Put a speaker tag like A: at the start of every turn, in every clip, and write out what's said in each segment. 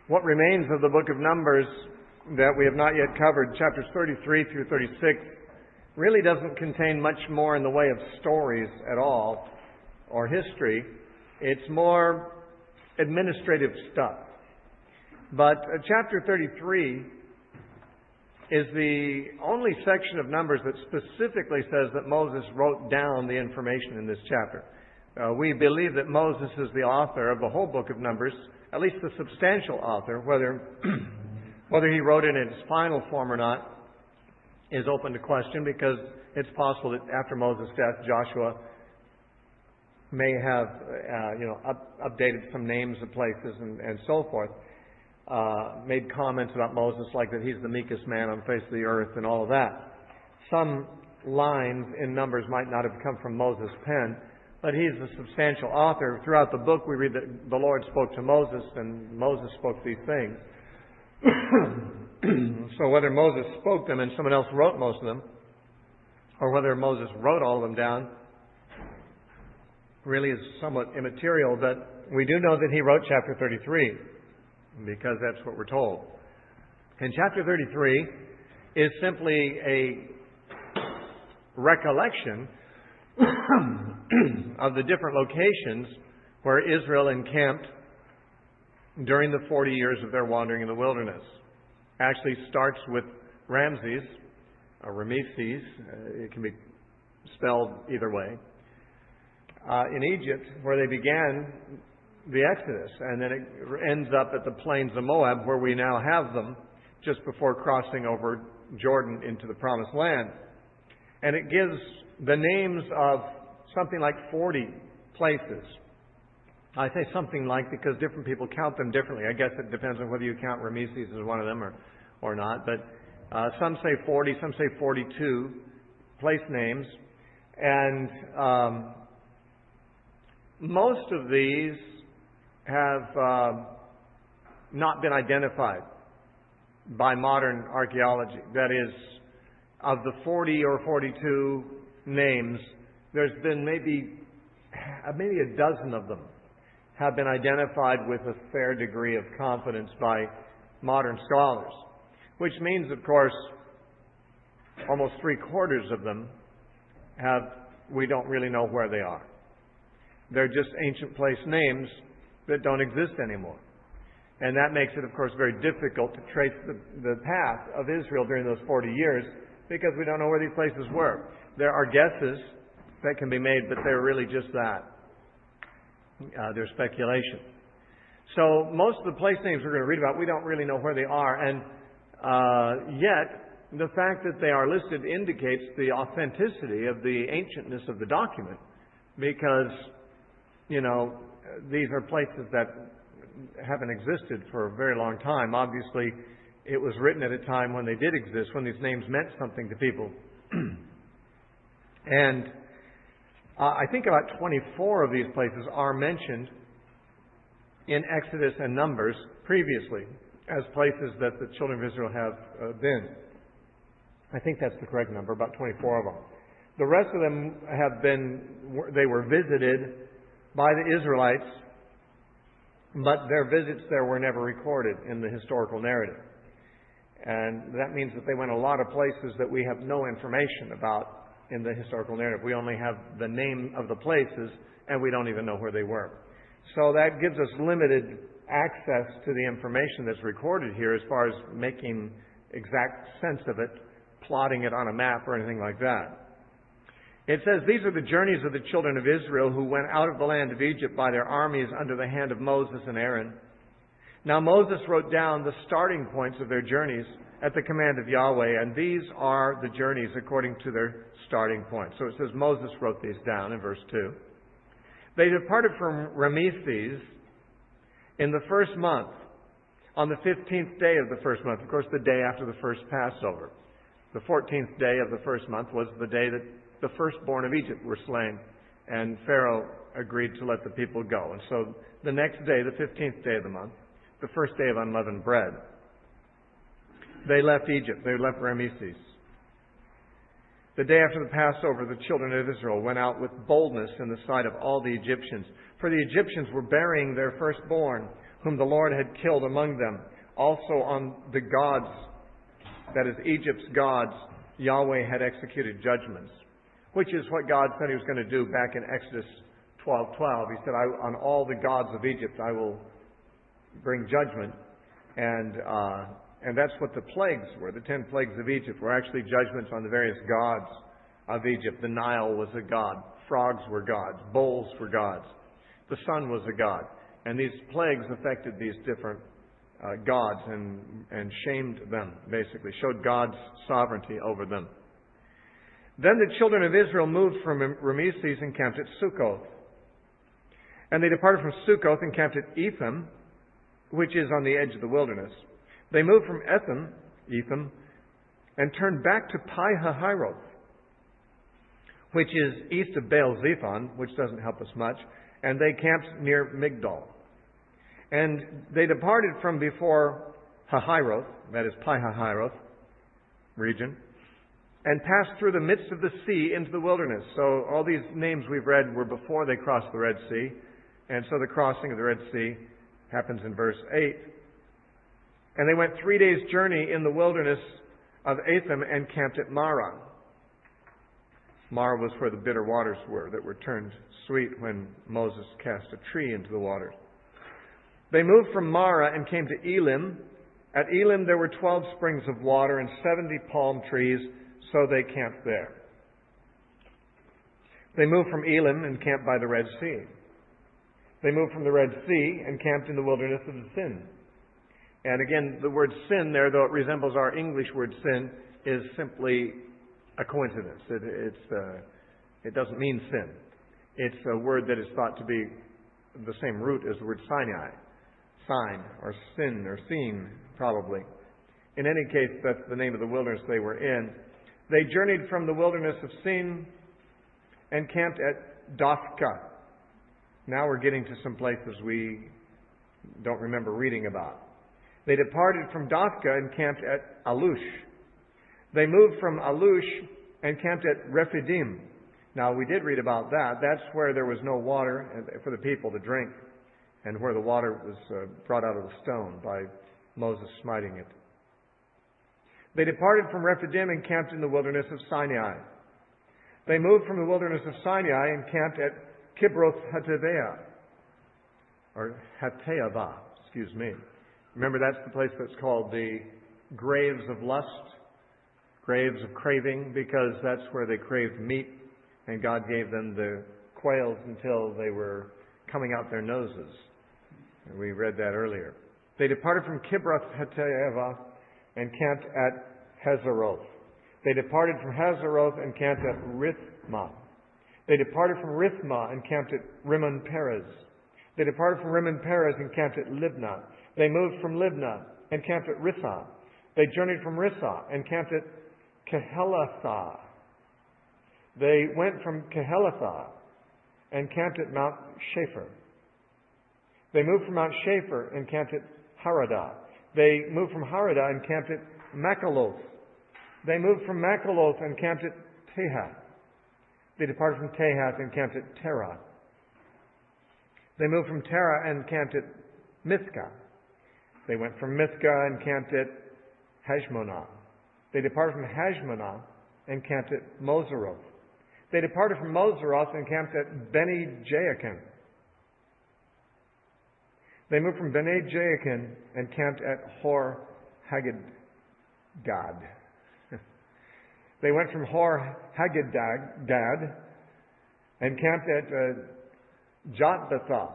A: What remains of the book of Numbers that we have not yet covered, chapters 33 through 36, really doesn't contain much more in the way of stories at all, or history. It's more administrative stuff. But chapter 33 is the only section of Numbers that specifically says that Moses wrote down the information in this chapter. We believe that Moses is the author of the whole book of Numbers, at least the substantial author. Whether he wrote it in its final form or not is open to question, because it's possible that after Moses' death, Joshua may have updated some names of places and so forth, made comments about Moses like that he's the meekest man on the face of the earth and all of that. Some lines in Numbers might not have come from Moses' pen, but he's the substantial author. Throughout the book we read that the Lord spoke to Moses and Moses spoke these things. So whether Moses spoke them and someone else wrote most of them, or whether Moses wrote all of them down, really is somewhat immaterial. But we do know that he wrote chapter 33, because that's what we're told. And chapter 33 is simply a recollection of the different locations where Israel encamped during the 40 years of their wandering in the wilderness. Actually starts with Ramses, or Rameses, it can be spelled either way, in Egypt, where they began the Exodus, and then it ends up at the plains of Moab, where we now have them, just before crossing over Jordan into the Promised Land. And it gives the names of something like 40 places. I say something like because different people count them differently. I guess it depends on whether you count Rameses as one of them or not. But some say 40, some say 42 place names. And most of these have not been identified by modern archaeology. That is, of the 40 or 42 names, there's been maybe a dozen of them have been identified with a fair degree of confidence by modern scholars, which means, of course, almost 3/4 of them we don't really know where they are. They're just ancient place names that don't exist anymore. And that makes it, of course, very difficult to trace the path of Israel during those 40 years, because we don't know where these places were. There are guesses that can be made, but they're really just that. They're speculation. So most of the place names we're going to read about, we don't really know where they are. And yet, the fact that they are listed indicates the authenticity of the ancientness of the document, because, these are places that haven't existed for a very long time. Obviously, it was written at a time when they did exist, when these names meant something to people. And I think about 24 of these places are mentioned in Exodus and Numbers previously as places that the children of Israel have been. I think that's the correct number, about 24 of them. The rest of them they were visited by the Israelites, but their visits there were never recorded in the historical narrative. And that means that they went a lot of places that we have no information about in the historical narrative. We only have the name of the places, and we don't even know where they were. So that gives us limited access to the information that's recorded here as far as making exact sense of it, plotting it on a map or anything like that. It says, "These are the journeys of the children of Israel who went out of the land of Egypt by their armies under the hand of Moses and Aaron. Now Moses wrote down the starting points of their journeys at the command of Yahweh, and these are the journeys according to their starting points." So it says Moses wrote these down in verse 2. "They departed from Rameses in the first month, on the 15th day of the first month," of course the day after the first Passover. The 14th day of the first month was the day that the firstborn of Egypt were slain, and Pharaoh agreed to let the people go. And so the next day, the 15th day of the month, the first day of unleavened bread, they left Egypt. They left Rameses. "The day after the Passover, the children of Israel went out with boldness in the sight of all the Egyptians. For the Egyptians were burying their firstborn, whom the Lord had killed among them. Also on the gods, that is Egypt's gods, Yahweh had executed judgments, which is what God said He was going to do back in Exodus 12:12. He said, on all the gods of Egypt I will bring judgment. And that's what the plagues were. The 10 plagues of Egypt were actually judgments on the various gods of Egypt. The Nile was a god. Frogs were gods. Bulls were gods. The sun was a god. And these plagues affected these different gods and shamed them, basically, showed God's sovereignty over them. Then the children of Israel moved from Rameses and camped at Sukkoth. And they departed from Sukkoth and camped at Etham, which is on the edge of the wilderness. They moved from Etham, and turned back to Pi-hahiroth, which is east of Baal-zephon, which doesn't help us much, and they camped near Migdol. And they departed from before Hahiroth, that is Pi-hahiroth region, and passed through the midst of the sea into the wilderness. So all these names we've read were before they crossed the Red Sea, and so the crossing of the Red Sea happens in verse 8. And they went 3 days' journey in the wilderness of Etham and camped at Marah. Marah was where the bitter waters were that were turned sweet when Moses cast a tree into the waters. They moved from Marah and came to Elim. At Elim there were 12 springs of water and 70 palm trees, so they camped there. They moved from Elim and camped by the Red Sea. They moved from the Red Sea and camped in the wilderness of Zin. And again, the word sin there, though it resembles our English word sin, is simply a coincidence. It doesn't mean sin. It's a word that is thought to be the same root as the word Sinai. Sign, or sin, or seen, probably. In any case, that's the name of the wilderness they were in. They journeyed from the wilderness of Sin and camped at Dophkah. Now we're getting to some places we don't remember reading about. They departed from Dophkah and camped at Alush. They moved from Alush and camped at Rephidim. Now we did read about that. That's where there was no water for the people to drink, and where the water was brought out of the stone by Moses smiting it. They departed from Rephidim and camped in the wilderness of Sinai. They moved from the wilderness of Sinai and camped at Kibroth Hattaavah, or Hattaavah, Remember, that's the place that's called the graves of lust, graves of craving, because that's where they craved meat, and God gave them the quails until they were coming out their noses. We read that earlier. They departed from Kibroth Hattaavah and camped at Hazeroth. They departed from Hazeroth and camped at Rithmah. They departed from Rithmah and camped at Rimmon Perez. They departed from Rimmon Perez and camped at Libnah. They moved from Libnah and camped at Rissah. They journeyed from Rissah and camped at Kehelathah. They went from Kehelathah and camped at Mount Shapher. They moved from Mount Shapher and camped at Haradah. They moved from Haradah and camped at Makaloth. They moved from Makaloth and camped at Tahath. They departed from Tahath and camped at Terah. They moved from Terah and camped at Mithkah. They went from Mithkah and camped at Hashmonah. They departed from Hashmonah and camped at Moseroth. They departed from Moseroth and camped at Beni Jaakan. They moved from Beni Jaakan and camped at Hor Haggidgad. They went from Hor Haggidgad and camped at Jotbathah.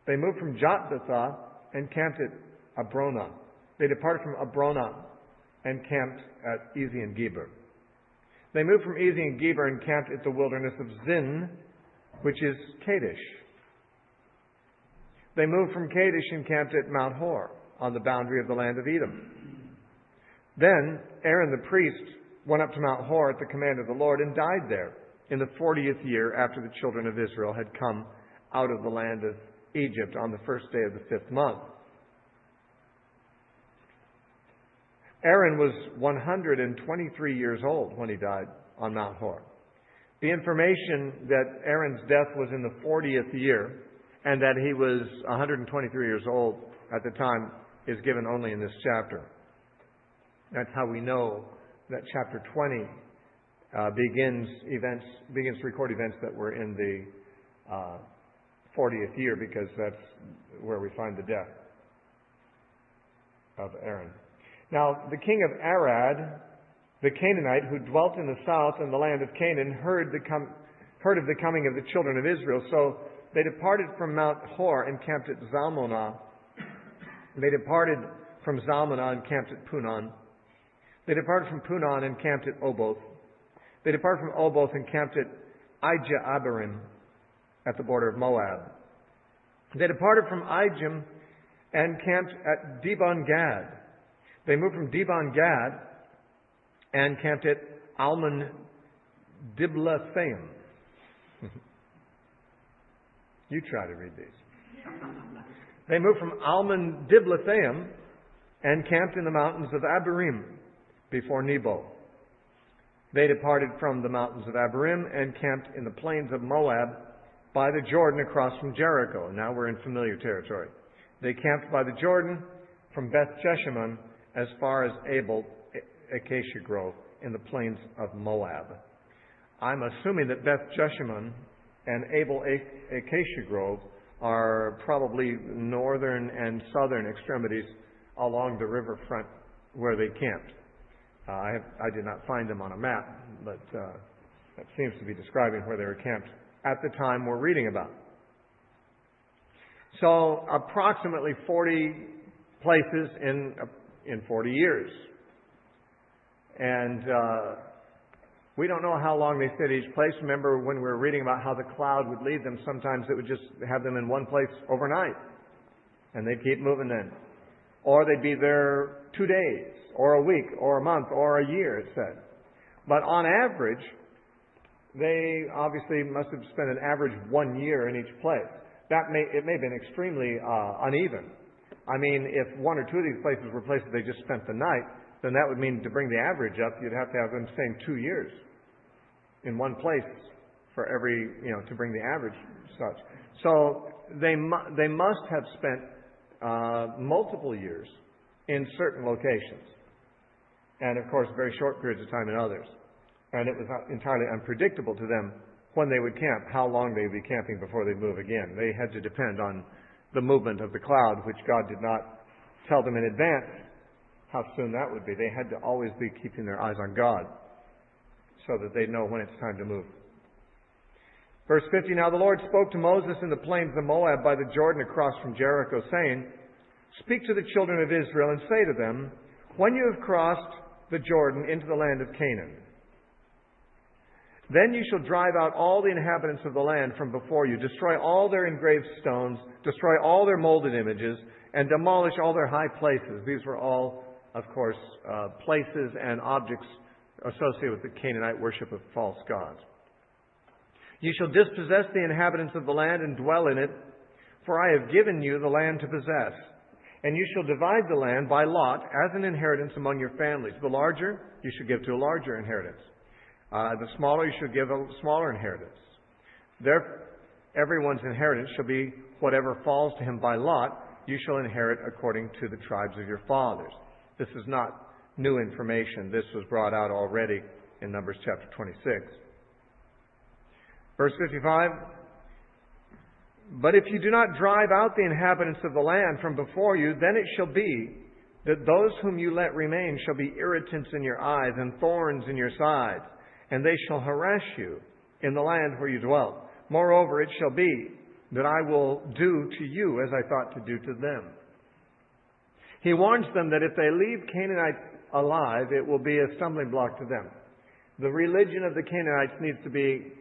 A: They moved from Jotbathah and camped at Abronah. They departed from Abronah and camped at Ezion-Geber. They moved from Ezion-Geber and camped at the wilderness of Zin, which is Kadesh. They moved from Kadesh and camped at Mount Hor, on the boundary of the land of Edom. Then Aaron the priest went up to Mount Hor at the command of the Lord and died there in the 40th year after the children of Israel had come out of the land of Egypt on the first day of the 5th month. Aaron was 123 years old when he died on Mount Hor. The information that Aaron's death was in the 40th year and that he was 123 years old at the time is given only in this chapter. That's how we know that chapter 20 begins to record events that were in the 40th year, because that's where we find the death of Aaron. Now, the king of Arad, the Canaanite, who dwelt in the south in the land of Canaan, heard of the coming of the children of Israel. So they departed from Mount Hor and camped at Zalmonah. They departed from Zalmonah and camped at Punon. They departed from Punon and camped at Oboth. They departed from Oboth and camped at Ijah-Abarim at the border of Moab. They departed from Ijim and camped at Dibon-Gad. They moved from Dibon-Gad and camped at Almon Diblathaim. You try to read these. They moved from Almon Diblathaim and camped in the mountains of Abarim before Nebo. They departed from the mountains of Abarim and camped in the plains of Moab by the Jordan across from Jericho. Now we're in familiar territory. They camped by the Jordan from Beth Jeshimon as far as Abel Acacia Grove in the plains of Moab. I'm assuming that Beth Jeshimon and Abel Acacia Grove are probably northern and southern extremities along the riverfront where they camped. I did not find them on a map, but that seems to be describing where they were camped at the time we're reading about. So approximately 40 places in 40 years. And we don't know how long they stayed at each place. Remember when we were reading about how the cloud would lead them, sometimes it would just have them in one place overnight. And they'd keep moving then. Or they'd be there 2 days, or a week, or a month, or a year, it said. But on average, they obviously must have spent an average 1 year in each place. It may have been extremely uneven. I mean, if one or two of these places were places they just spent the night, then that would mean to bring the average up, you'd have to have them staying 2 years in one place for every, to bring the average such. So they must have spent multiple years in certain locations. And of course, very short periods of time in others. And it was entirely unpredictable to them when they would camp, how long they would be camping before they'd move again. They had to depend on the movement of the cloud, which God did not tell them in advance how soon that would be. They had to always be keeping their eyes on God so that they'd know when it's time to move. Verse 50, Now the Lord spoke to Moses in the plains of Moab by the Jordan across from Jericho, saying, Speak to the children of Israel and say to them, When you have crossed the Jordan into the land of Canaan, then you shall drive out all the inhabitants of the land from before you, destroy all their engraved stones, destroy all their molded images, and demolish all their high places. These were all, of course, places and objects associated with the Canaanite worship of false gods. You shall dispossess the inhabitants of the land and dwell in it, for I have given you the land to possess. And you shall divide the land by lot as an inheritance among your families. The larger you should give to a larger inheritance. The smaller you should give a smaller inheritance. Therefore, everyone's inheritance shall be whatever falls to him by lot, you shall inherit according to the tribes of your fathers. This is not new information. This was brought out already in Numbers chapter 26. Verse 55, But if you do not drive out the inhabitants of the land from before you, then it shall be that those whom you let remain shall be irritants in your eyes and thorns in your sides, and they shall harass you in the land where you dwell. Moreover, it shall be that I will do to you as I thought to do to them. He warns them that if they leave Canaanites alive, it will be a stumbling block to them. The religion of the Canaanites needs to be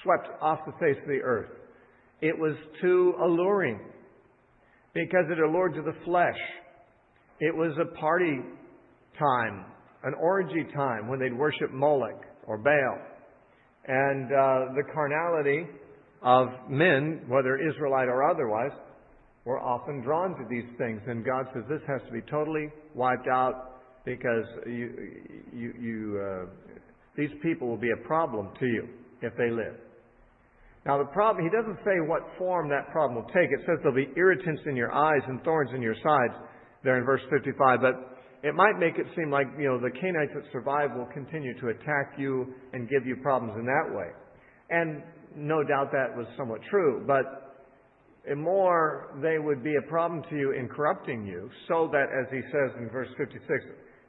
A: swept off the face of the earth. It was too alluring because it allured to the flesh. It was a party time, an orgy time when they'd worship Moloch or Baal. And the carnality of men, whether Israelite or otherwise, were often drawn to these things. And God says this has to be totally wiped out because these people will be a problem to you if they live. Now the problem, he doesn't say what form that problem will take. It says there'll be irritants in your eyes and thorns in your sides, there in verse 55. But it might make it seem like, the Canaanites that survive will continue to attack you and give you problems in that way. And no doubt that was somewhat true. But more, they would be a problem to you in corrupting you, so that, as he says in verse 56,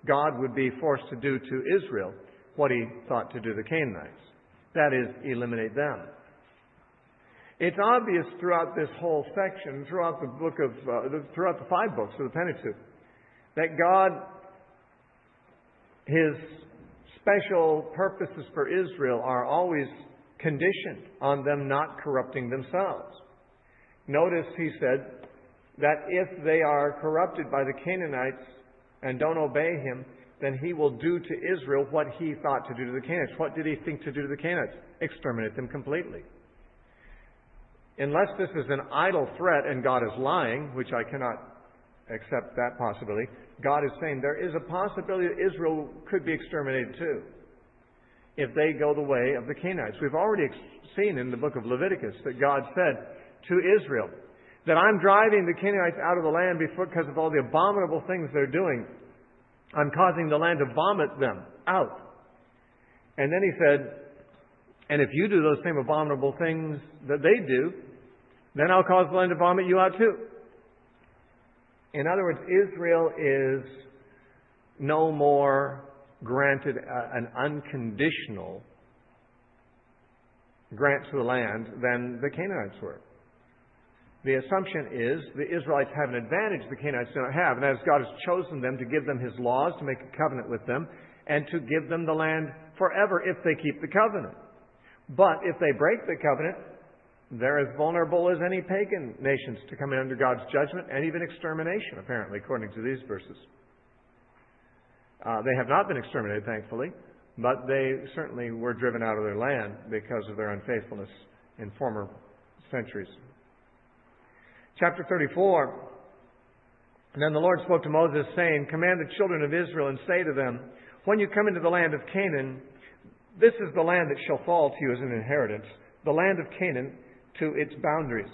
A: God would be forced to do to Israel what he thought to do to the Canaanites. That is, eliminate them. It's obvious throughout this whole section, throughout the throughout the 5 books of the Pentateuch, that God, His special purposes for Israel are always conditioned on them not corrupting themselves. Notice he said that if they are corrupted by the Canaanites and don't obey Him, then He will do to Israel what He thought to do to the Canaanites. What did He think to do to the Canaanites? Exterminate them completely. Unless this is an idle threat and God is lying, which I cannot accept that possibility, God is saying there is a possibility that Israel could be exterminated too, if they go the way of the Canaanites. We've already seen in the book of Leviticus that God said to Israel that I'm driving the Canaanites out of the land because of all the abominable things they're doing. I'm causing the land to vomit them out. And then He said, and if you do those same abominable things that they do, then I'll cause the land to vomit you out too. In other words, Israel is no more granted an unconditional grant to the land than the Canaanites were. The assumption is the Israelites have an advantage the Canaanites do not have, and that is God has chosen them to give them His laws, to make a covenant with them, and to give them the land forever if they keep the covenant. But if they break the covenant, they're as vulnerable as any pagan nations to come in under God's judgment and even extermination, apparently, according to these verses. They have not been exterminated, thankfully, but they certainly were driven out of their land because of their unfaithfulness in former centuries. Chapter 34. And then the Lord spoke to Moses, saying, command the children of Israel and say to them, when you come into the land of Canaan, this is the land that shall fall to you as an inheritance, the land of Canaan to its boundaries.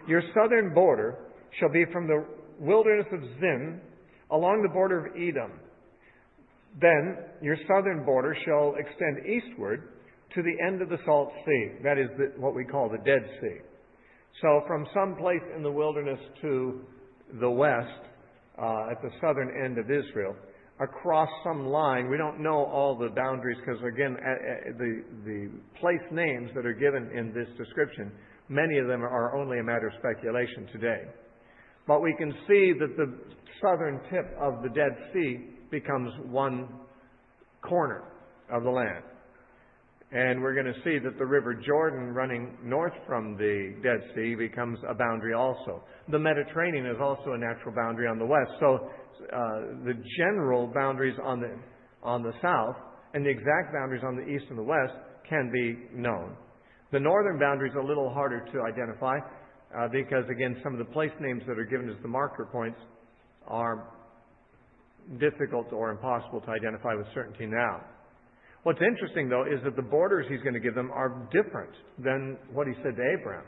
A: Your southern border shall be from the wilderness of Zin along the border of Edom. Then your southern border shall extend eastward to the end of the Salt Sea. That is what we call the Dead Sea. So from some place in the wilderness to the west, at the southern end of Israel, across some line, we don't know all the boundaries because, again, the place names that are given in this description, many of them are only a matter of speculation today. But we can see that the southern tip of the Dead Sea becomes one corner of the land. And we're going to see that the River Jordan running north from the Dead Sea becomes a boundary also. The Mediterranean is also a natural boundary on the west. So the general boundaries on the south and the exact boundaries on the east and the west can be known. The northern boundary is a little harder to identify because, again, some of the place names that are given as the marker points are difficult or impossible to identify with certainty now. What's interesting, though, is that the borders He's going to give them are different than what He said to Abraham.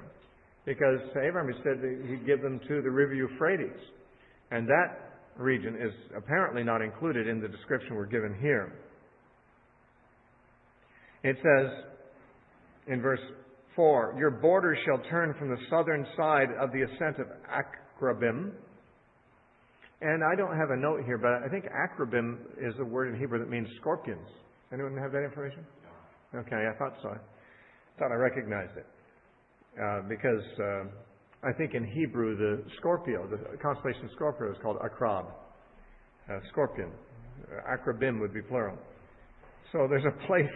A: Because to Abraham He said that He'd give them to the river Euphrates. And that region is apparently not included in the description we're given here. It says in verse 4, your border shall turn from the southern side of the ascent of Akrabim. And I don't have a note here, but I think Akrabim is a word in Hebrew that means scorpions. Anyone have that information? No. Okay, I thought so. I thought I recognized it. Because I think in Hebrew the Scorpio, the constellation Scorpio is called Akrab. Scorpion. Akrabim would be plural. So there's a place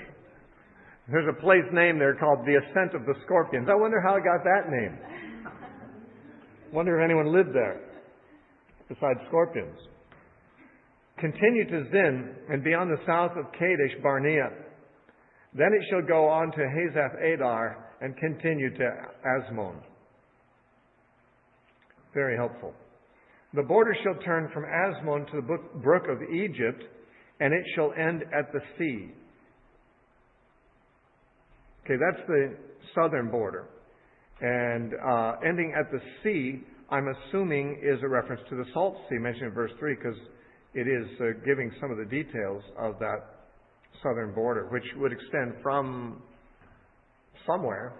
A: name there called the Ascent of the Scorpions. I wonder how it got that name. Wonder if anyone lived there besides scorpions. Continue to Zin, and beyond the south of Kadesh Barnea. Then it shall go on to Hazath Adar, and continue to Asmon. Very helpful. The border shall turn from Asmon to the brook of Egypt, and it shall end at the sea. Okay, that's the southern border. And ending at the sea, I'm assuming, is a reference to the Salt Sea mentioned in verse 3, because it is giving some of the details of that southern border, which would extend from somewhere,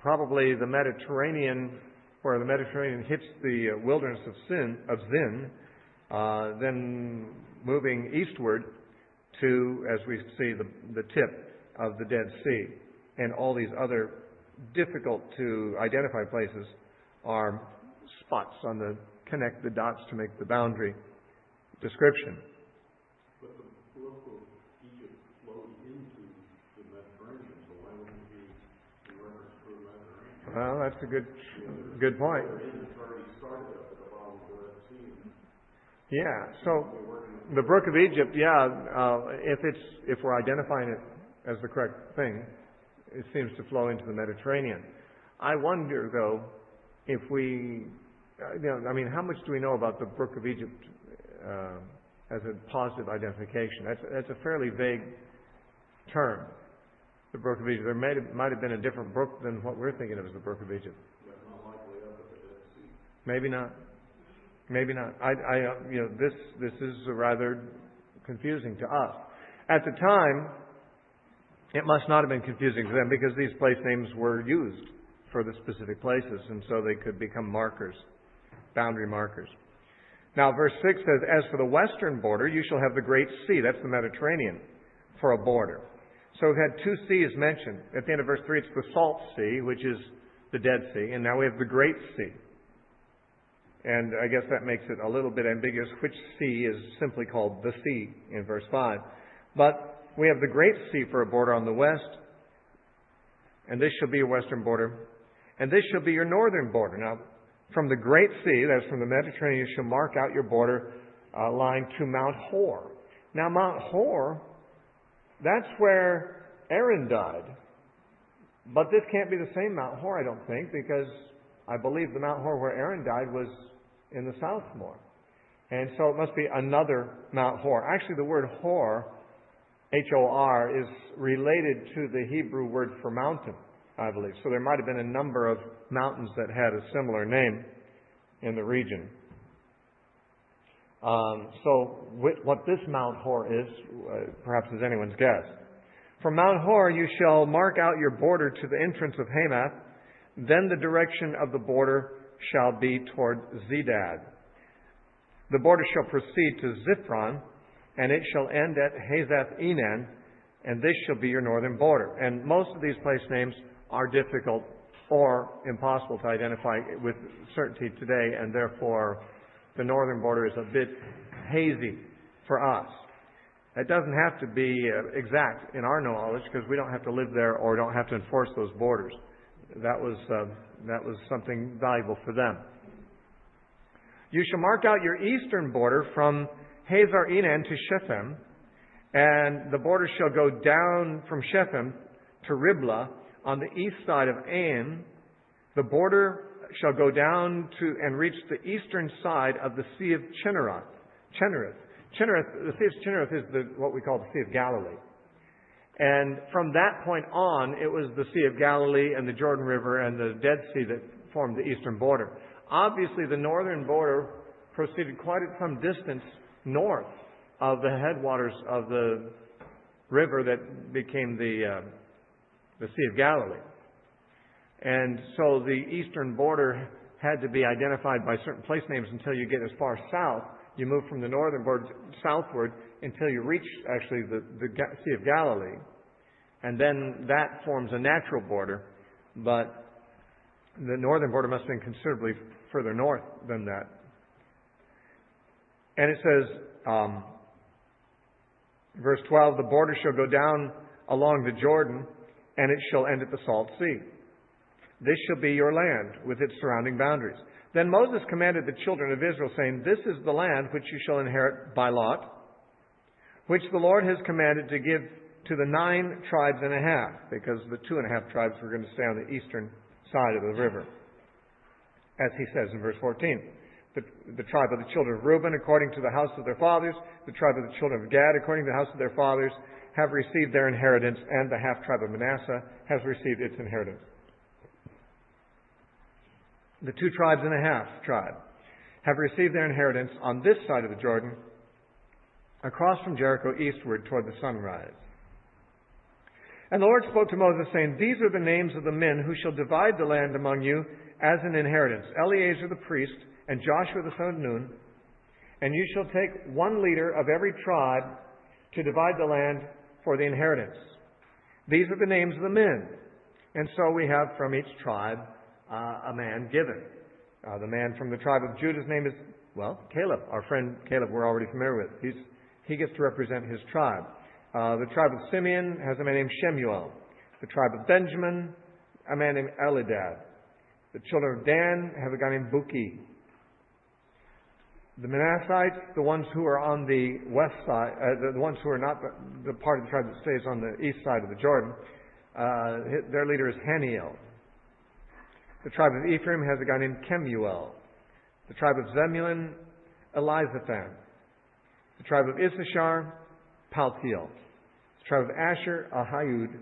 A: probably the Mediterranean, where the Mediterranean hits the wilderness of Zin, then moving eastward to, as we see, the tip of the Dead Sea. And all these other difficult to identify places are spots on the connect the dots to make the boundary description.
B: But the Gulf of Egypt flowed into the Mediterranean, so why wouldn't it be in reference to the Mediterranean?
A: Well, that's a good point. Yeah, so the Brook of Egypt, if we're identifying it as the correct thing, it seems to flow into the Mediterranean. I wonder, though, if we, how much do we know about the Brook of Egypt as a positive identification? That's a fairly vague term, the Brook of Egypt. There might have been a different brook than what we're thinking of as the Brook of Egypt. Maybe not. Maybe not. This is rather confusing to us. At the time, it must not have been confusing to them because these place names were used for the specific places, and so they could become markers, boundary markers. Now, verse 6 says, "As for the western border, you shall have the great sea," that's the Mediterranean, "for a border." So we've had two seas mentioned. At the end of verse 3, it's the Salt Sea, which is the Dead Sea, and now we have the Great Sea. And I guess that makes it a little bit ambiguous which sea is simply called the sea in verse 5. But we have the Great Sea for a border on the west, and this shall be your western border, and this shall be your northern border. Now, from the Great Sea, that's from the Mediterranean, you shall mark out your border line to Mount Hor. Now, Mount Hor, that's where Aaron died. But this can't be the same Mount Hor, I don't think, because I believe the Mount Hor where Aaron died was in the south more. And so it must be another Mount Hor. Actually, the word Hor, H-O-R, is related to the Hebrew word for mountain, I believe. So there might have been a number of mountains that had a similar name in the region. So what this Mount Hor is, perhaps is anyone's guess. From Mount Hor you shall mark out your border to the entrance of Hamath. Then the direction of the border shall be toward Zedad. The border shall proceed to Ziphron, and it shall end at Hazath Enan, and this shall be your northern border. And most of these place names are difficult or impossible to identify with certainty today, and therefore the northern border is a bit hazy for us. It doesn't have to be exact in our knowledge because we don't have to live there or don't have to enforce those borders. That was something valuable for them. You shall mark out your eastern border from Hazar Enan to Shechem, and the border shall go down from Shechem to Riblah on the east side of Ain. The border shall go down to and reach the eastern side of the Sea of Chinnereth. The Sea of Chinnereth is what we call the Sea of Galilee. And from that point on, it was the Sea of Galilee and the Jordan River and the Dead Sea that formed the eastern border. Obviously, the northern border proceeded quite at some distance north of the headwaters of the river that became the Sea of Galilee. And so the eastern border had to be identified by certain place names until you get as far south. You move from the northern border southward until you reach actually the Sea of Galilee. And then that forms a natural border. But the northern border must have been considerably further north than that. And it says, verse 12, the border shall go down along the Jordan, and it shall end at the Salt Sea. This shall be your land with its surrounding boundaries. Then Moses commanded the children of Israel, saying, This is the land which you shall inherit by lot, which the Lord has commanded to give to the 9 tribes and a half, because the 2.5 tribes were going to stay on the eastern side of the river. As he says in verse 14, the tribe of the children of Reuben according to the house of their fathers, the tribe of the children of Gad according to the house of their fathers, have received their inheritance, and the half-tribe of Manasseh has received its inheritance. The 2 tribes and a half tribe have received their inheritance on this side of the Jordan, across from Jericho eastward toward the sunrise. And the Lord spoke to Moses, saying, These are the names of the men who shall divide the land among you as an inheritance: Eleazar the priest, and Joshua the son of Nun. And you shall take 1 leader of every tribe to divide the land for the inheritance. These are the names of the men. And so we have from each tribe a man given. The man from the tribe of Judah's name is, Caleb. Our friend Caleb we're already familiar with. He gets to represent his tribe. The tribe of Simeon has a man named Shemuel. The tribe of Benjamin, a man named Elidad. The children of Dan have a guy named Buki. The Manassites, the ones who are on the west side, the ones who are not the part of the tribe that stays on the east side of the Jordan, their leader is Haniel. The tribe of Ephraim has a guy named Kemuel. The tribe of Zebulun, Elizaphan. The tribe of Issachar, Paltiel. The tribe of Asher, Ahihud.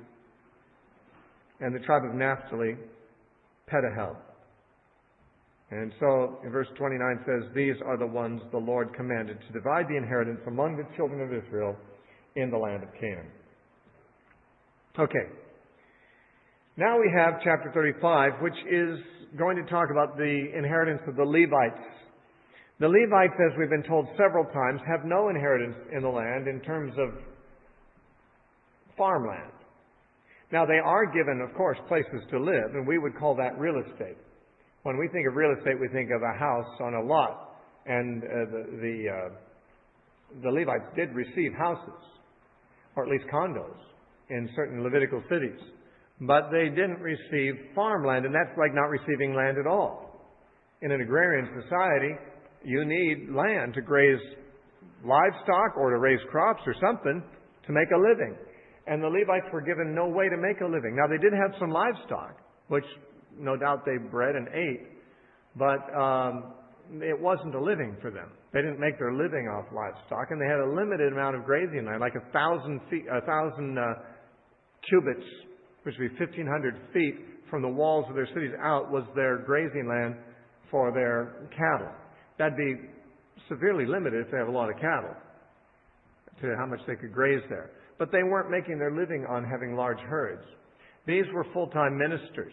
A: And the tribe of Naphtali, Pedahel. And so, in verse 29 says, These are the ones the Lord commanded to divide the inheritance among the children of Israel in the land of Canaan. Okay. Now we have chapter 35, which is going to talk about the inheritance of the Levites. The Levites, as we've been told several times, have no inheritance in the land in terms of farmland. Now, they are given, of course, places to live, and we would call that real estate. When we think of real estate, we think of a house on a lot. And the Levites did receive houses, or at least condos, in certain Levitical cities. But they didn't receive farmland, and that's like not receiving land at all. In an agrarian society, you need land to graze livestock or to raise crops or something to make a living. And the Levites were given no way to make a living. Now, they did have some livestock, which no doubt they bred and ate, but it wasn't a living for them. They didn't make their living off livestock, and they had a limited amount of grazing land, like 1,000 cubits, which would be 1,500 feet from the walls of their cities out, was their grazing land for their cattle. That'd be severely limited if they have a lot of cattle, to how much they could graze there. But they weren't making their living on having large herds. These were full-time ministers.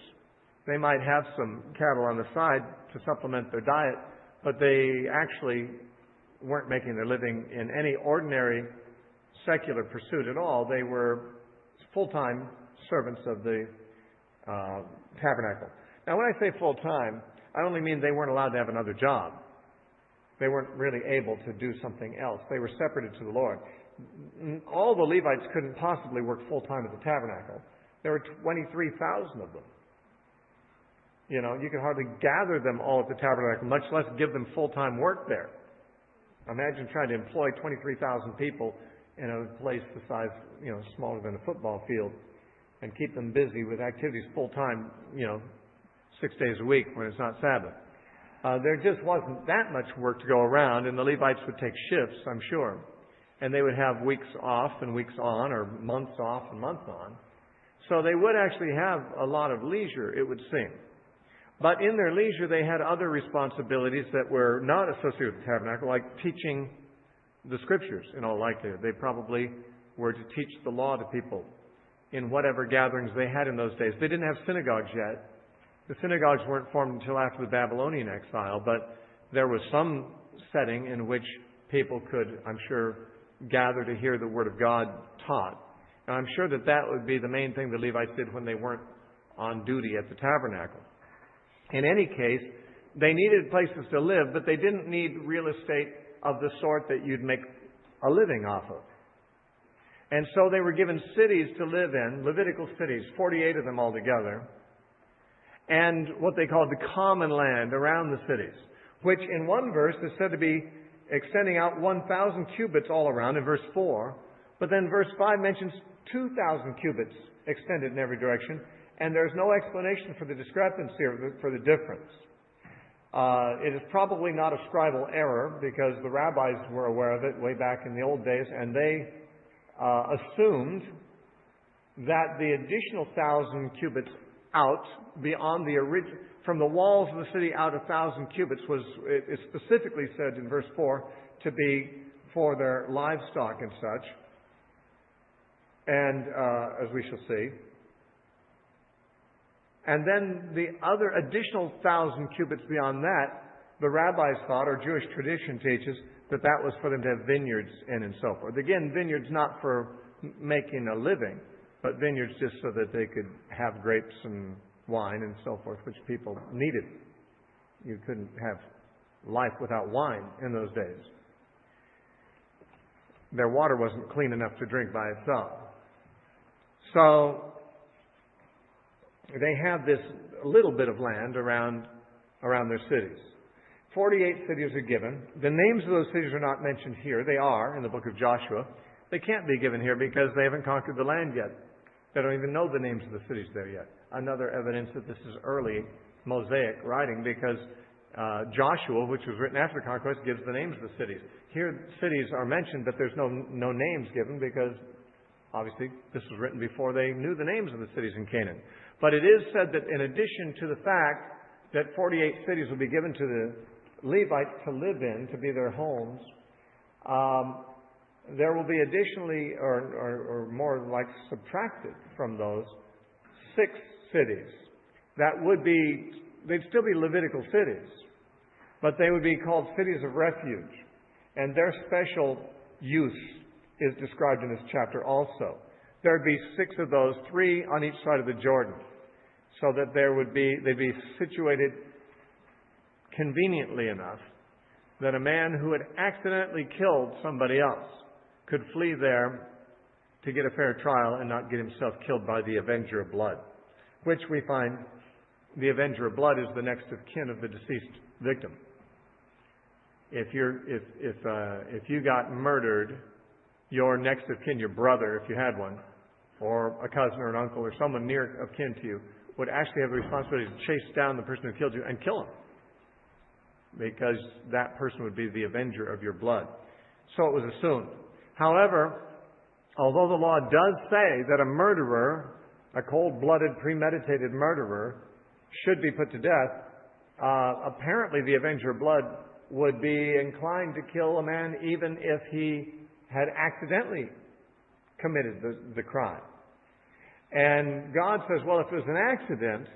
A: They might have some cattle on the side to supplement their diet, but they actually weren't making their living in any ordinary secular pursuit at all. They were full-time servants of the tabernacle. Now, when I say full-time, I only mean they weren't allowed to have another job. They weren't really able to do something else. They were separated to the Lord. All the Levites couldn't possibly work full-time at the tabernacle. There were 23,000 of them. You know, you could hardly gather them all at the tabernacle, much less give them full-time work there. Imagine trying to employ 23,000 people in a place the size, smaller than a football field, and keep them busy with activities full-time, 6 days a week when it's not Sabbath. There just wasn't that much work to go around, and the Levites would take shifts, I'm sure. And they would have weeks off and weeks on, or months off and months on. So they would actually have a lot of leisure, it would seem. But in their leisure, they had other responsibilities that were not associated with the tabernacle, like teaching the Scriptures, in all likelihood. They probably were to teach the law to people in whatever gatherings they had in those days. They didn't have synagogues yet. The synagogues weren't formed until after the Babylonian exile, but there was some setting in which people could, I'm sure, gather to hear the Word of God taught. And I'm sure that would be the main thing the Levites did when they weren't on duty at the tabernacle. In any case, they needed places to live, but they didn't need real estate of the sort that you'd make a living off of. And so they were given cities to live in, Levitical cities, 48 of them altogether, and what they called the common land around the cities, which in one verse is said to be extending out 1,000 cubits all around in verse 4, but then verse 5 mentions 2,000 cubits extended in every direction, and there's no explanation for the discrepancy or for the difference. It is probably not a scribal error, because the rabbis were aware of it way back in the old days, and they assumed that the additional 1,000 cubits out beyond the original, from the walls of the city out 1,000 cubits was, it specifically said in verse 4, to be for their livestock and such. And as we shall see. And then the other additional 1,000 cubits beyond that, the rabbis thought, or Jewish tradition teaches, that that was for them to have vineyards in and so forth. Again, vineyards not for making a living, but vineyards just so that they could have grapes and wine and so forth, which people needed. You couldn't have life without wine in those days. Their water wasn't clean enough to drink by itself. So they have this little bit of land around their cities. 48 cities are given. The names of those cities are not mentioned here. They are in the book of Joshua. They can't be given here because they haven't conquered the land yet. They don't even know the names of the cities there yet. Another evidence that this is early Mosaic writing, because Joshua, which was written after the conquest, gives the names of the cities. Here, cities are mentioned, but there's no names given because obviously this was written before they knew the names of the cities in Canaan. But it is said that in addition to the fact that 48 cities will be given to the Levites to live in, to be their homes, there will be additionally, or more like subtracted from those, 6 cities. That would be, they'd still be Levitical cities, but they would be called cities of refuge. And their special use is described in this chapter also. There'd be 6 of those, 3 on each side of the Jordan, so that they'd be situated conveniently enough that a man who had accidentally killed somebody else could flee there to get a fair trial and not get himself killed by the avenger of blood, which we find the avenger of blood is the next of kin of the deceased victim. If you got murdered, your next of kin, your brother, if you had one, or a cousin or an uncle or someone near of kin to you, would actually have the responsibility to chase down the person who killed you and kill him, because that person would be the avenger of your blood. So it was assumed. However, although the law does say that a murderer, a cold-blooded, premeditated murderer, should be put to death, apparently the avenger of blood would be inclined to kill a man even if he had accidentally committed the crime. And God says, well, if there's an accident,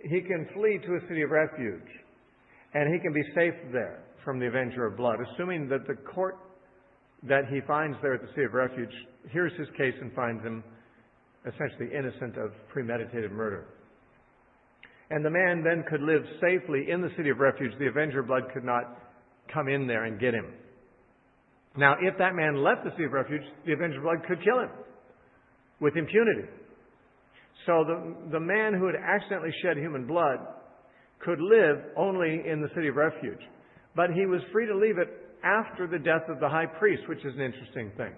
A: he can flee to a city of refuge, and he can be safe there from the avenger of blood, assuming that the court that he finds there at the city of refuge hears his case and finds him essentially innocent of premeditated murder. And the man then could live safely in the city of refuge. The avenger of blood could not come in there and get him. Now, if that man left the city of refuge, the avenger of blood could kill him with impunity. So the man who had accidentally shed human blood could live only in the city of refuge. But he was free to leave it after the death of the high priest, which is an interesting thing.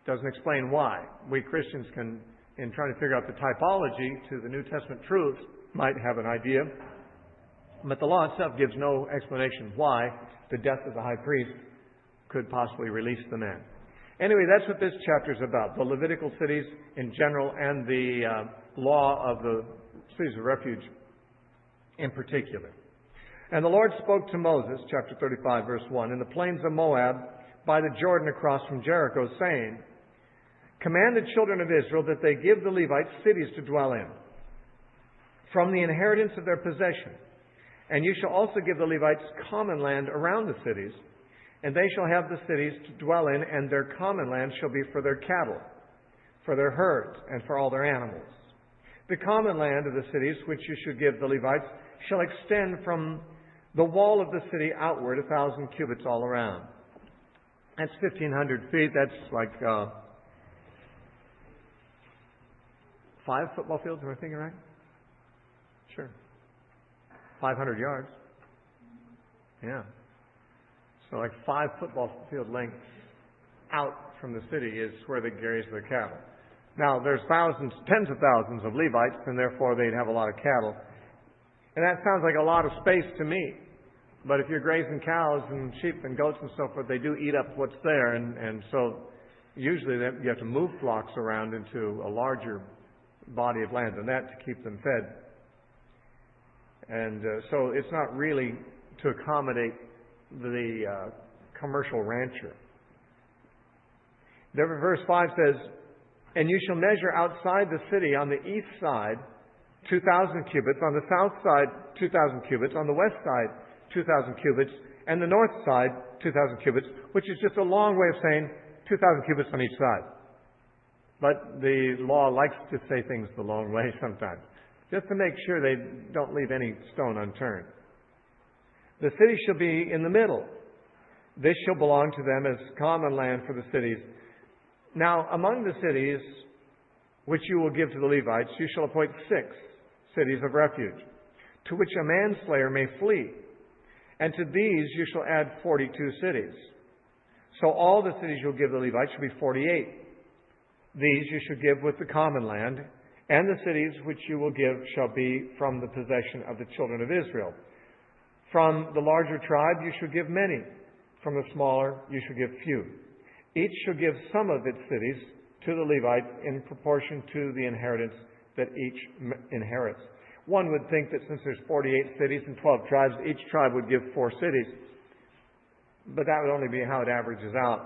A: Doesn't explain why. We Christians can, in trying to figure out the typology to the New Testament truths, might have an idea. But the law itself gives no explanation why the death of the high priest could possibly release the man. Anyway, that's what this chapter is about. The Levitical cities in general and the law of the cities of refuge in particular. And the Lord spoke to Moses, chapter 35, verse 1, in the plains of Moab by the Jordan across from Jericho, saying, command the children of Israel that they give the Levites cities to dwell in, from the inheritance of their possession. And you shall also give the Levites common land around the cities, and they shall have the cities to dwell in, and their common land shall be for their cattle, for their herds, and for all their animals. The common land of the cities which you should give the Levites shall extend from the wall of the city outward 1,000 cubits all around. That's 1,500 feet. That's like 5 football fields, am I thinking right? Sure. 500 yards. Yeah. So like 5 football field lengths out from the city is where they graze their cattle. Now, there's thousands, tens of thousands of Levites, and therefore they'd have a lot of cattle. And that sounds like a lot of space to me. But if you're grazing cows and sheep and goats and so forth, they do eat up what's there. And so usually you have to move flocks around into a larger body of land than that to keep them fed. And so it's not really to accommodate the commercial rancher. Verse 5 says, "And you shall measure outside the city on the east side 2,000 cubits, on the south side 2,000 cubits, on the west side 2,000 cubits, and the north side 2,000 cubits," which is just a long way of saying 2,000 cubits on each side. But the law likes to say things the long way sometimes, just to make sure they don't leave any stone unturned. "The city shall be in the middle. This shall belong to them as common land for the cities. Now, among the cities which you will give to the Levites, you shall appoint 6 cities of refuge, to which a manslayer may flee. And to these you shall add 42 cities. So all the cities you will give the Levites shall be 48. These you shall give with the common land, and the cities which you will give shall be from the possession of the children of Israel. From the larger tribe you shall give many. From the smaller you shall give few. Each shall give some of its cities to the Levites in proportion to the inheritance that each inherits." One would think that since there's 48 cities and 12 tribes, each tribe would give 4 cities. But that would only be how it averages out,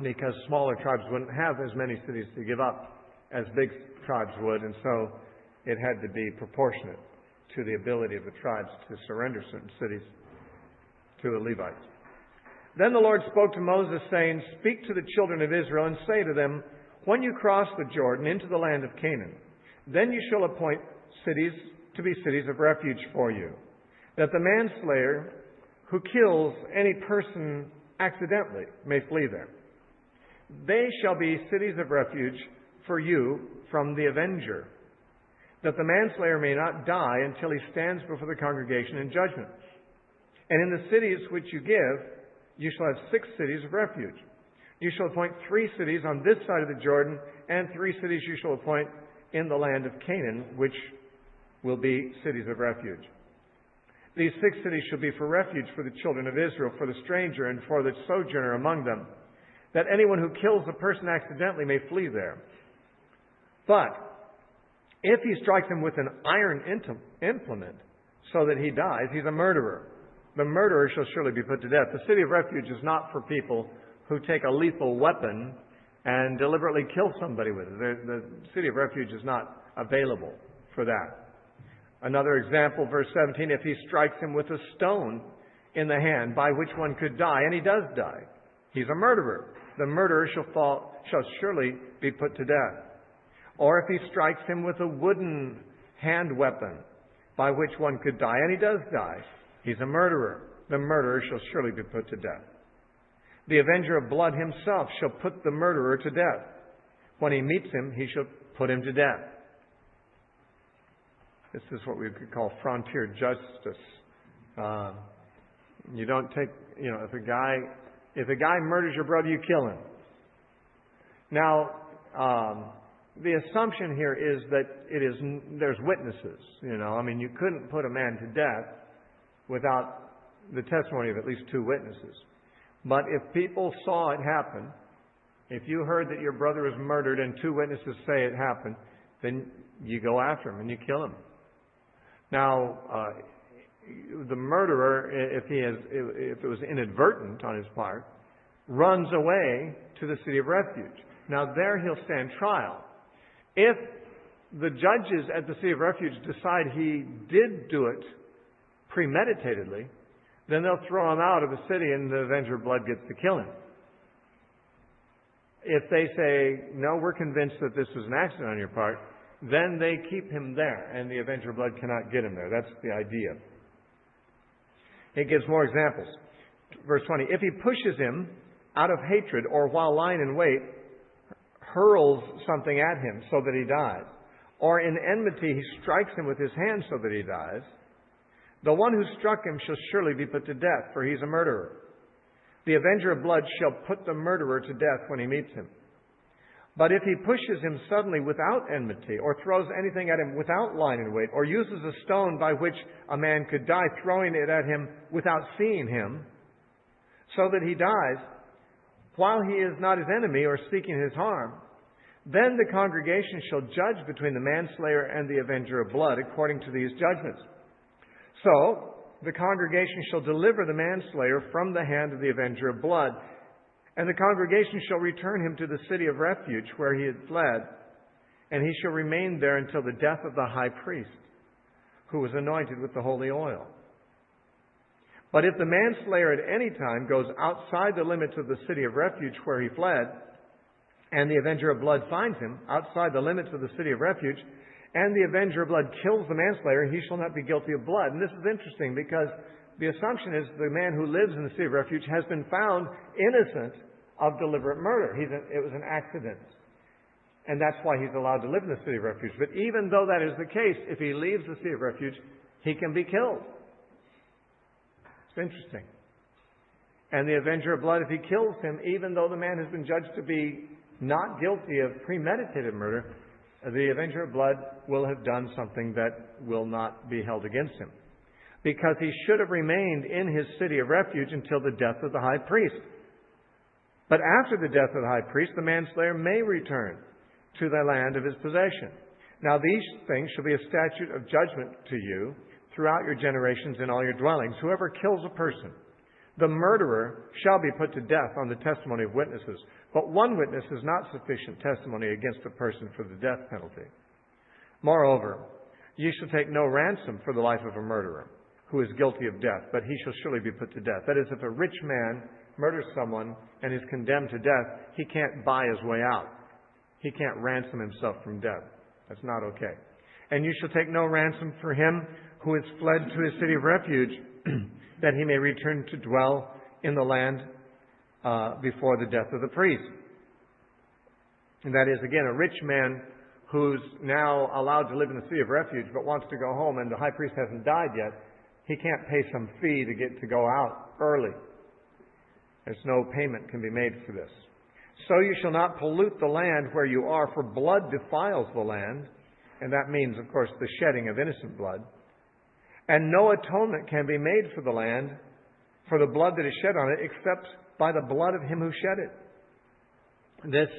A: because smaller tribes wouldn't have as many cities to give up as big tribes would, and so it had to be proportionate to the ability of the tribes to surrender certain cities to the Levites. "Then the Lord spoke to Moses, saying, Speak to the children of Israel, and say to them, When you cross the Jordan into the land of Canaan, then you shall appoint cities to be cities of refuge for you, that the manslayer who kills any person accidentally may flee there. They shall be cities of refuge for you from the avenger, that the manslayer may not die until he stands before the congregation in judgment. And in the cities which you give, you shall have 6 cities of refuge. You shall appoint 3 cities on this side of the Jordan, and 3 cities you shall appoint in the land of Canaan, which will be cities of refuge. These 6 cities shall be for refuge for the children of Israel, for the stranger and for the sojourner among them, that anyone who kills a person accidentally may flee there. But if he strikes him with an iron implement so that he dies, he's a murderer. The murderer shall surely be put to death." The city of refuge is not for people who take a lethal weapon and deliberately kill somebody with it. The city of refuge is not available for that. Another example, verse 17, "If he strikes him with a stone in the hand by which one could die," and he does die, he's a murderer. The murderer shall surely be put to death. "Or if he strikes him with a wooden hand weapon by which one could die," and he does die, he's a murderer. The murderer shall surely be put to death. "The avenger of blood himself shall put the murderer to death. When he meets him, he shall put him to death." This is what we could call frontier justice. You don't take, if a guy murders your brother, you kill him. Now, the assumption here is that there's witnesses. You couldn't put a man to death without the testimony of at least 2 witnesses. But if people saw it happen, if you heard that your brother was murdered and 2 witnesses say it happened, then you go after him and you kill him. Now, the murderer, if it was inadvertent on his part, runs away to the city of refuge. Now there he'll stand trial. If the judges at the city of refuge decide he did do it premeditatedly, then they'll throw him out of the city and the avenger of blood gets to kill him. If they say, "No, we're convinced that this was an accident on your part," then they keep him there and the avenger of blood cannot get him there. That's the idea. It gives more examples. Verse 20, "If he pushes him out of hatred or while lying in wait, hurls something at him so that he dies, or in enmity he strikes him with his hand so that he dies, the one who struck him shall surely be put to death, for he is a murderer. The avenger of blood shall put the murderer to death when he meets him. But if he pushes him suddenly without enmity, or throws anything at him without lying in wait, or uses a stone by which a man could die, throwing it at him without seeing him, so that he dies, while he is not his enemy or seeking his harm. Then the congregation shall judge between the manslayer and the avenger of blood according to these judgments. So the congregation shall deliver the manslayer from the hand of the avenger of blood, and the congregation shall return him to the city of refuge where he had fled, and he shall remain there until the death of the high priest, who was anointed with the holy oil. But if the manslayer at any time goes outside the limits of the city of refuge where he fled, and the avenger of blood finds him outside the limits of the city of refuge, and the avenger of blood kills the manslayer, he shall not be guilty of blood. And this is interesting because the assumption is the man who lives in the city of refuge has been found innocent of deliberate murder. It was an accident. And that's why he's allowed to live in the city of refuge. But even though that is the case, if he leaves the city of refuge, he can be killed. It's interesting. And the avenger of blood, if he kills him, even though the man has been judged to be not guilty of premeditated murder, the avenger of blood will have done something that will not be held against him. Because he should have remained in his city of refuge until the death of the high priest. But after the death of the high priest, the manslayer may return to the land of his possession. Now these things shall be a statute of judgment to you throughout your generations in all your dwellings. Whoever kills a person, the murderer shall be put to death on the testimony of witnesses. But one witness is not sufficient testimony against a person for the death penalty. Moreover, ye shall take no ransom for the life of a murderer who is guilty of death, but he shall surely be put to death. That is, if a rich man murders someone and is condemned to death, he can't buy his way out. He can't ransom himself from death. That's not okay. And you shall take no ransom for him who has fled to his city of refuge, that he may return to dwell in the land before the death of the priest. And that is, again, a rich man who's now allowed to live in the city of refuge but wants to go home and the high priest hasn't died yet. He can't pay some fee to get to go out early. There's no payment can be made for this. So you shall not pollute the land where you are, for blood defiles the land. And that means, of course, the shedding of innocent blood. And no atonement can be made for the land, for the blood that is shed on it, except by the blood of him who shed it. This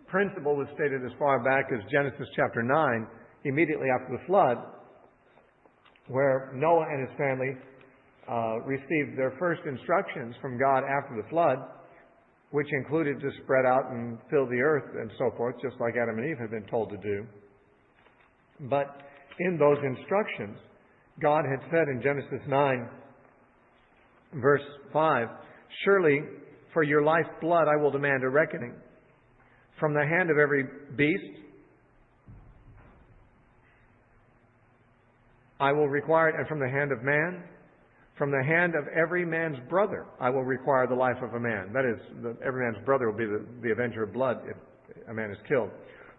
A: principle was stated as far back as Genesis chapter 9, immediately after the flood, where Noah and his family received their first instructions from God after the flood, which included to spread out and fill the earth and so forth, just like Adam and Eve had been told to do. But in those instructions, God had said in Genesis 9, verse 5, "Surely for your life's blood I will demand a reckoning. From the hand of every beast I will require it, and from the hand of man, from the hand of every man's brother I will require the life of a man." That is, every man's brother will be the avenger of blood if a man is killed.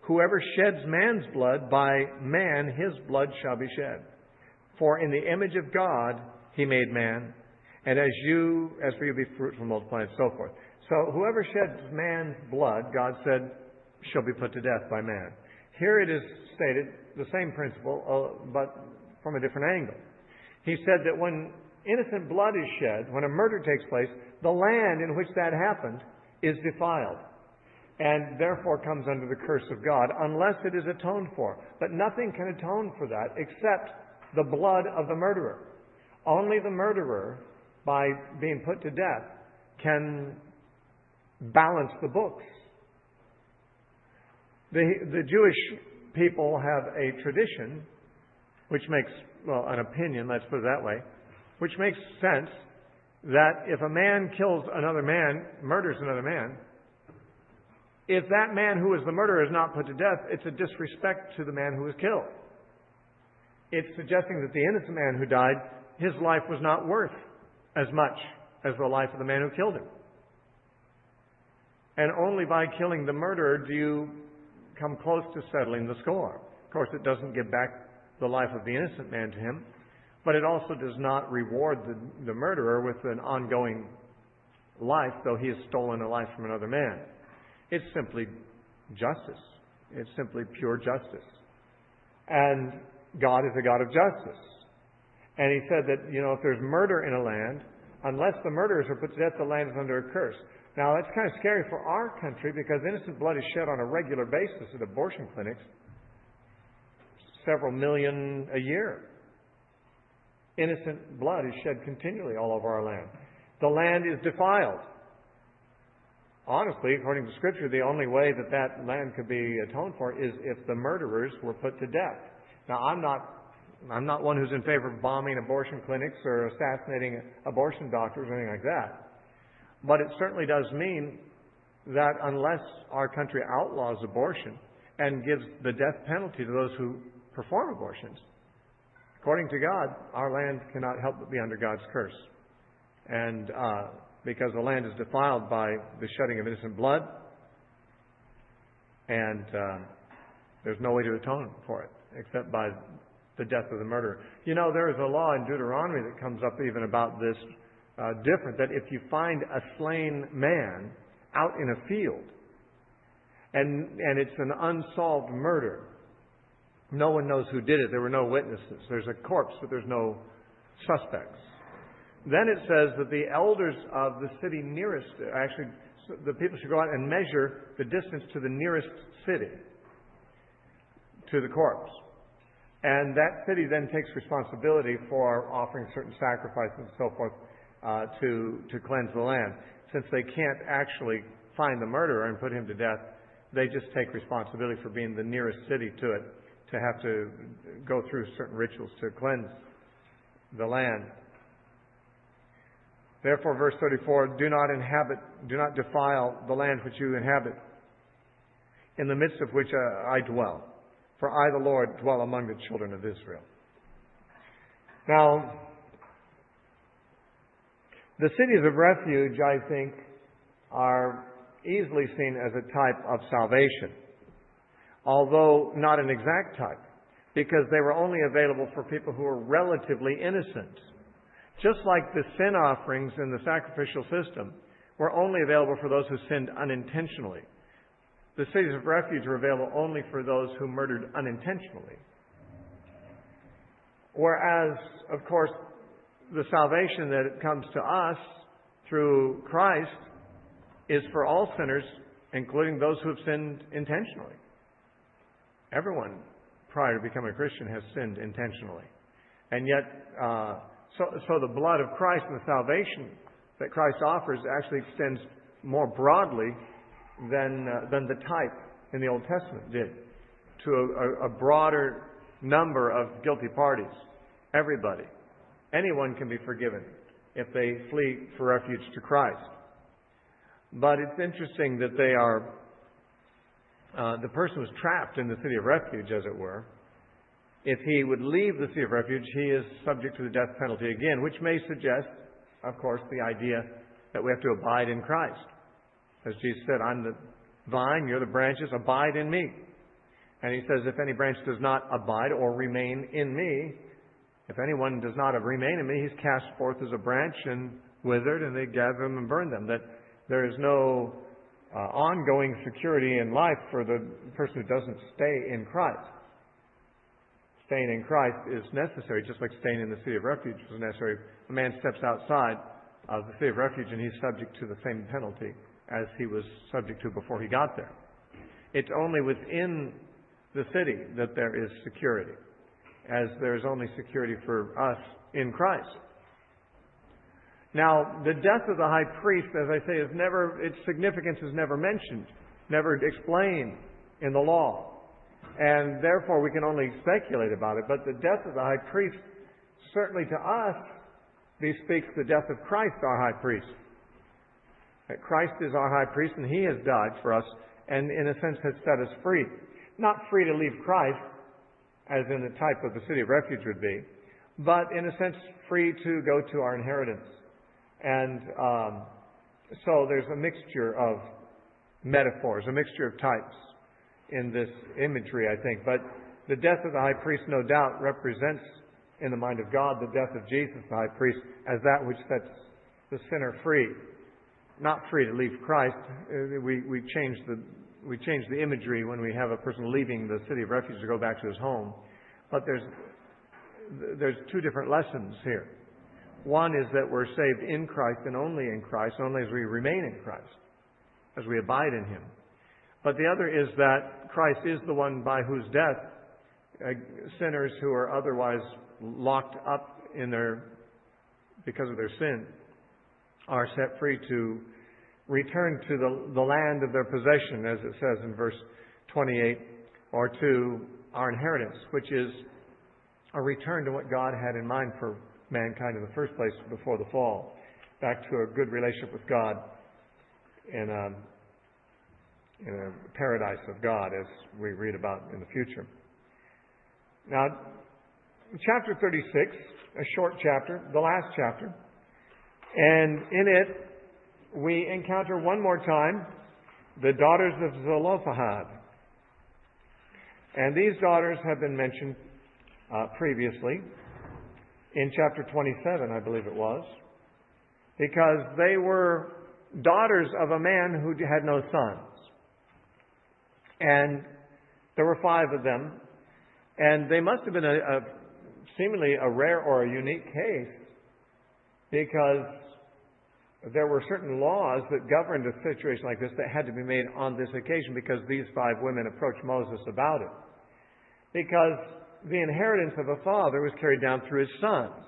A: "Whoever sheds man's blood, by man his blood shall be shed. For in the image of God he made man, and as for you be fruitful and multiply," and so forth. So whoever sheds man's blood, God said, shall be put to death by man. Here it is stated, the same principle, but from a different angle. He said that when innocent blood is shed, when a murder takes place, the land in which that happened is defiled, and therefore comes under the curse of God, unless it is atoned for. But nothing can atone for that except the blood of the murderer. Only the murderer, by being put to death, can balance the books. The Jewish people have a tradition, which makes, an opinion, let's put it that way, which makes sense, that if a man kills another man, murders another man, if that man who is the murderer is not put to death, it's a disrespect to the man who was killed. It's suggesting that the innocent man who died, his life was not worth as much as the life of the man who killed him. And only by killing the murderer do you come close to settling the score. Of course, it doesn't give back the life of the innocent man to him, but it also does not reward the murderer with an ongoing life, though he has stolen a life from another man. It's simply justice. It's simply pure justice. And God is a God of justice. And he said that, if there's murder in a land, unless the murderers are put to death, the land is under a curse. Now, that's kind of scary for our country because innocent blood is shed on a regular basis at abortion clinics, several million a year. Innocent blood is shed continually all over our land. The land is defiled. Honestly, according to Scripture, the only way that that land could be atoned for is if the murderers were put to death. Now, I'm not one who's in favor of bombing abortion clinics or assassinating abortion doctors or anything like that. But it certainly does mean that unless our country outlaws abortion and gives the death penalty to those who perform abortions, according to God, our land cannot help but be under God's curse. And because the land is defiled by the shedding of innocent blood, and there's no way to atone for it except by the death of the murderer. You know, there is a law in Deuteronomy that comes up even about this different, that if you find a slain man out in a field and it's an unsolved murder, no one knows who did it, there were no witnesses, there's a corpse but there's no suspects, then it says that the elders of the city nearest, actually the people should go out and measure the distance to the nearest city to the corpse. And that city then takes responsibility for offering certain sacrifices and so forth to cleanse the land. Since they can't actually find the murderer and put him to death, they just take responsibility for being the nearest city to it, to have to go through certain rituals to cleanse the land. Therefore, verse 34, do not defile the land which you inhabit, in the midst of which I dwell. For I, the Lord, dwell among the children of Israel. Now, the cities of refuge, I think, are easily seen as a type of salvation, although not an exact type, because they were only available for people who were relatively innocent. Just like the sin offerings in the sacrificial system were only available for those who sinned unintentionally. The cities of refuge were available only for those who murdered unintentionally. Whereas, of course, the salvation that comes to us through Christ is for all sinners, including those who have sinned intentionally. Everyone prior to becoming a Christian has sinned intentionally. And yet, so the blood of Christ and the salvation that Christ offers actually extends more broadly than the type in the Old Testament did, to a broader number of guilty parties. Everybody. Anyone can be forgiven if they flee for refuge to Christ. But it's interesting that they are, the person was trapped in the city of refuge, as it were. If he would leave the city of refuge, he is subject to the death penalty again, which may suggest, of course, the idea that we have to abide in Christ. As Jesus said, I'm the vine, you're the branches, abide in me. And he says, if any branch does not abide or remain in me, if anyone does not remain in me, he's cast forth as a branch and withered, and they gather them and burn them. That there is no ongoing security in life for the person who doesn't stay in Christ. Staying in Christ is necessary, just like staying in the city of refuge was necessary. A man steps outside of the city of refuge and he's subject to the same penalty as he was subject to before he got there. It's only within the city that there is security, as there is only security for us in Christ. Now, the death of the high priest, as I say, its significance is never mentioned, never explained in the law. And therefore we can only speculate about it. But the death of the high priest, certainly to us, bespeaks the death of Christ, our high priest. That Christ is our high priest and he has died for us and in a sense has set us free. Not free to leave Christ, as in the type of the city of refuge would be, but in a sense free to go to our inheritance. And so there's a mixture of metaphors, a mixture of types in this imagery, I think. But the death of the high priest, no doubt, represents in the mind of God the death of Jesus, the high priest, as that which sets the sinner free. Not free to leave Christ. We change the imagery when we have a person leaving the city of refuge to go back to his home. But there's two different lessons here. One is that we're saved in Christ and only in Christ, only as we remain in Christ. as we abide in Him. But the other is that Christ is the one by whose death sinners who are otherwise locked up because of their sin are set free to return to the land of their possession, as it says in verse 28, or to our inheritance, which is a return to what God had in mind for mankind in the first place before the fall, back to a good relationship with God in a paradise of God, as we read about in the future. Now, chapter 36, a short chapter, the last chapter, and in it we encounter one more time the daughters of Zelophehad. And these daughters have been mentioned previously in chapter 27, I believe it was, because they were daughters of a man who had no sons. And there were 5 of them, and they must have been seemingly a rare or a unique case, because there were certain laws that governed a situation like this that had to be made on this occasion, because these 5 women approached Moses about it. Because the inheritance of a father was carried down through his sons.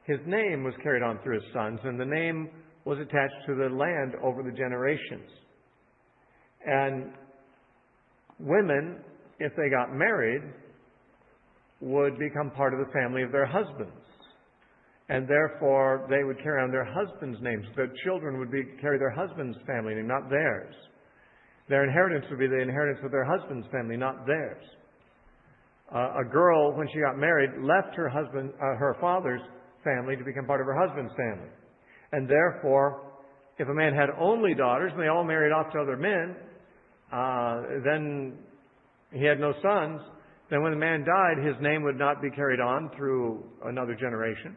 A: His name was carried on through his sons, and the name was attached to the land over the generations. And women, if they got married, would become part of the family of their husbands. And therefore, they would carry on their husbands' names. Their children would carry their husband's family name, not theirs. Their inheritance would be the inheritance of their husband's family, not theirs. A girl, when she got married, left her father's family to become part of her husband's family. And therefore, if a man had only daughters and they all married off to other men, then he had no sons. Then when the man died, his name would not be carried on through another generation.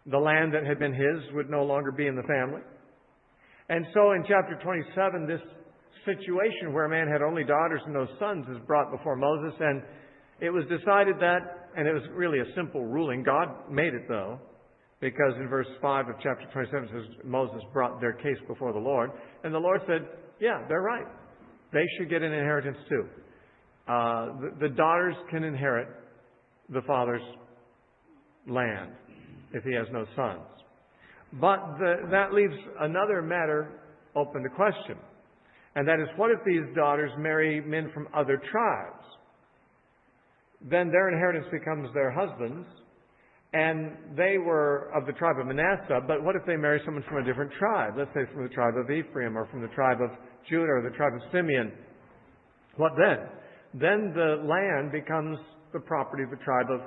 A: The land that had been his would no longer be in the family. And so in chapter 27, this situation where a man had only daughters and no sons is brought before Moses, and it was decided that, and it was really a simple ruling. God made it, though, because in verse 5 of chapter 27 it says Moses brought their case before the Lord, and the Lord said, yeah, they're right. They should get an inheritance too. The daughters can inherit the father's land if he has no sons. But that leaves another matter open to question. And that is, what if these daughters marry men from other tribes? Then their inheritance becomes their husbands, and they were of the tribe of Manasseh, but what if they marry someone from a different tribe? Let's say from the tribe of Ephraim, or from the tribe of Judah, or the tribe of Simeon. What then? Then the land becomes the property of the tribe of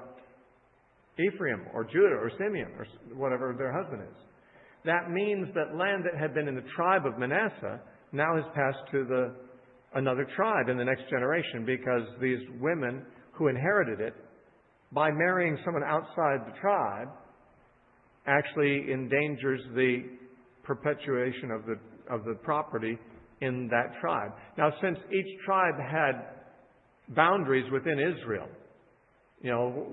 A: Ephraim, or Judah, or Simeon, or whatever their husband is. That means that land that had been in the tribe of Manasseh now has passed to another tribe in the next generation, because these women who inherited it, by marrying someone outside the tribe, actually endangers the perpetuation of the property in that tribe. Now, since each tribe had boundaries within Israel,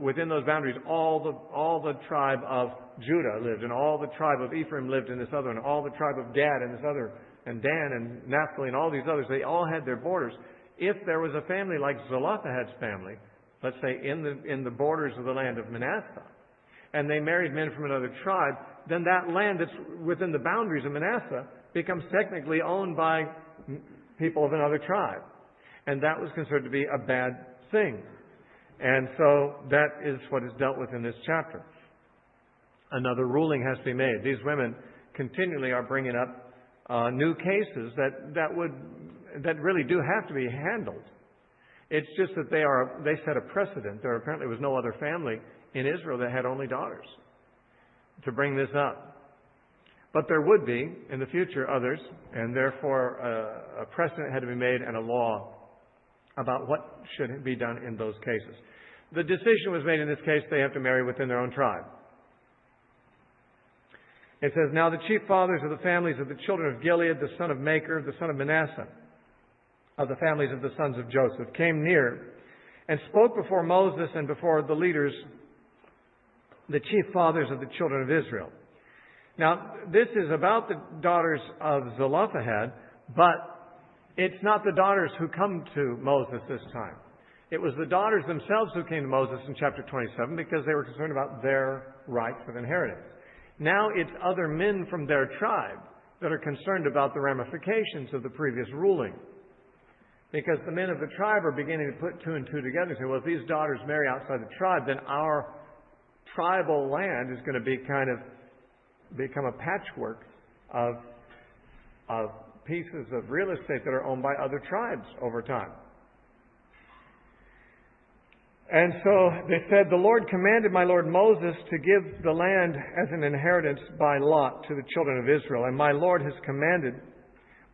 A: within those boundaries, all the tribe of Judah lived, and all the tribe of Ephraim lived in this other, and all the tribe of Gad in this other, and Dan and Naphtali and all these others, they all had their borders. If there was a family like Zelophehad's family, let's say in the borders of the land of Manasseh, and they married men from another tribe, then that land that's within the boundaries of Manasseh becomes technically owned by people of another tribe. And that was considered to be a bad thing. And so that is what is dealt with in this chapter. Another ruling has to be made. These women continually are bringing up new cases that really do have to be handled. It's just that they set a precedent. There apparently was no other family in Israel that had only daughters to bring this up. But there would be, in the future, others, and therefore a precedent had to be made and a law about what should be done in those cases. The decision was made in this case, they have to marry within their own tribe. It says, now the chief fathers of the families of the children of Gilead, the son of Machir, the son of Manasseh, of the families of the sons of Joseph, came near and spoke before Moses and before the leaders, the chief fathers of the children of Israel. Now, this is about the daughters of Zelophehad, But it's not the daughters who come to Moses this time. It was the daughters themselves who came to Moses in chapter 27 because they were concerned about their rights of inheritance. Now it's other men from their tribe that are concerned about the ramifications of the previous ruling. Because the men of the tribe are beginning to put two and two together and say, well, if these daughters marry outside the tribe, then our tribal land is going to become a patchwork of pieces of real estate that are owned by other tribes over time. And so they said, the Lord commanded my lord Moses to give the land as an inheritance by lot to the children of Israel. And my Lord has commanded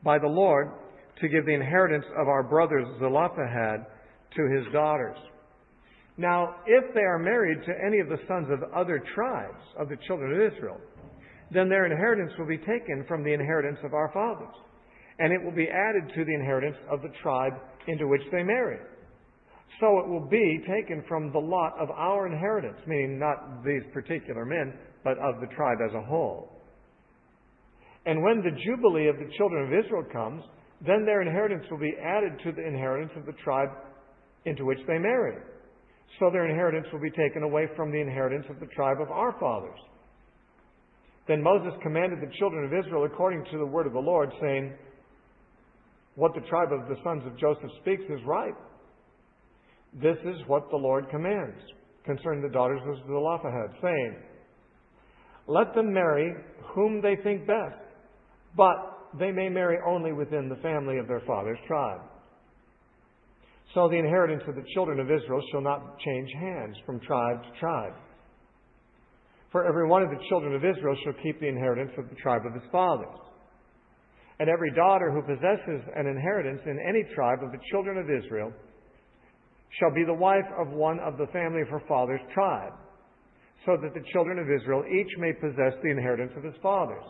A: by the Lord to give the inheritance of our brother Zelophehad to his daughters. Now, if they are married to any of the sons of other tribes of the children of Israel, then their inheritance will be taken from the inheritance of our fathers. And it will be added to the inheritance of the tribe into which they marry. So it will be taken from the lot of our inheritance, meaning not these particular men, but of the tribe as a whole. And when the Jubilee of the children of Israel comes, then their inheritance will be added to the inheritance of the tribe into which they marry. So their inheritance will be taken away from the inheritance of the tribe of our fathers. Then Moses commanded the children of Israel according to the word of the Lord, saying, what the tribe of the sons of Joseph speaks is right. This is what the Lord commands concerning the daughters of Zelophehad, saying, let them marry whom they think best, but they may marry only within the family of their father's tribe. So the inheritance of the children of Israel shall not change hands from tribe to tribe. For every one of the children of Israel shall keep the inheritance of the tribe of his fathers. And every daughter who possesses an inheritance in any tribe of the children of Israel shall be the wife of one of the family of her father's tribe, so that the children of Israel each may possess the inheritance of his fathers.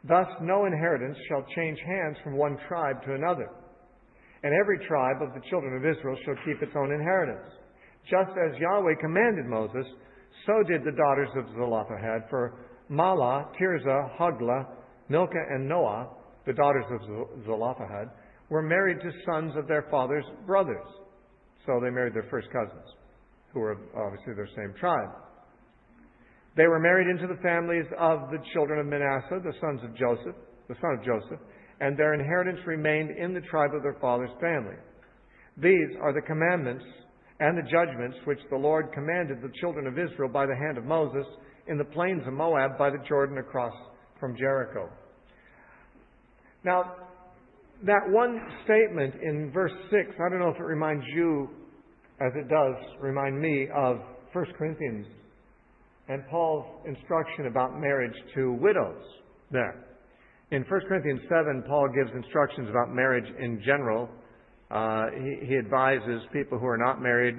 A: Thus no inheritance shall change hands from one tribe to another. And every tribe of the children of Israel shall keep its own inheritance. Just as Yahweh commanded Moses, so did the daughters of Zelophehad, for Mahlah, Tirzah, Hoglah, Milcah, and Noah, the daughters of Zelophehad, were married to sons of their father's brothers. So they married their first cousins, who were obviously their same tribe. They were married into the families of the children of Manasseh, the son of Joseph, and their inheritance remained in the tribe of their father's family. These are the commandments and the judgments which the Lord commanded the children of Israel by the hand of Moses in the plains of Moab by the Jordan across from Jericho. Now, that one statement in verse 6, I don't know if it reminds you, as it does remind me, of 1 Corinthians and Paul's instruction about marriage to widows there. In 1 Corinthians 7, Paul gives instructions about marriage in general. He advises people who are not married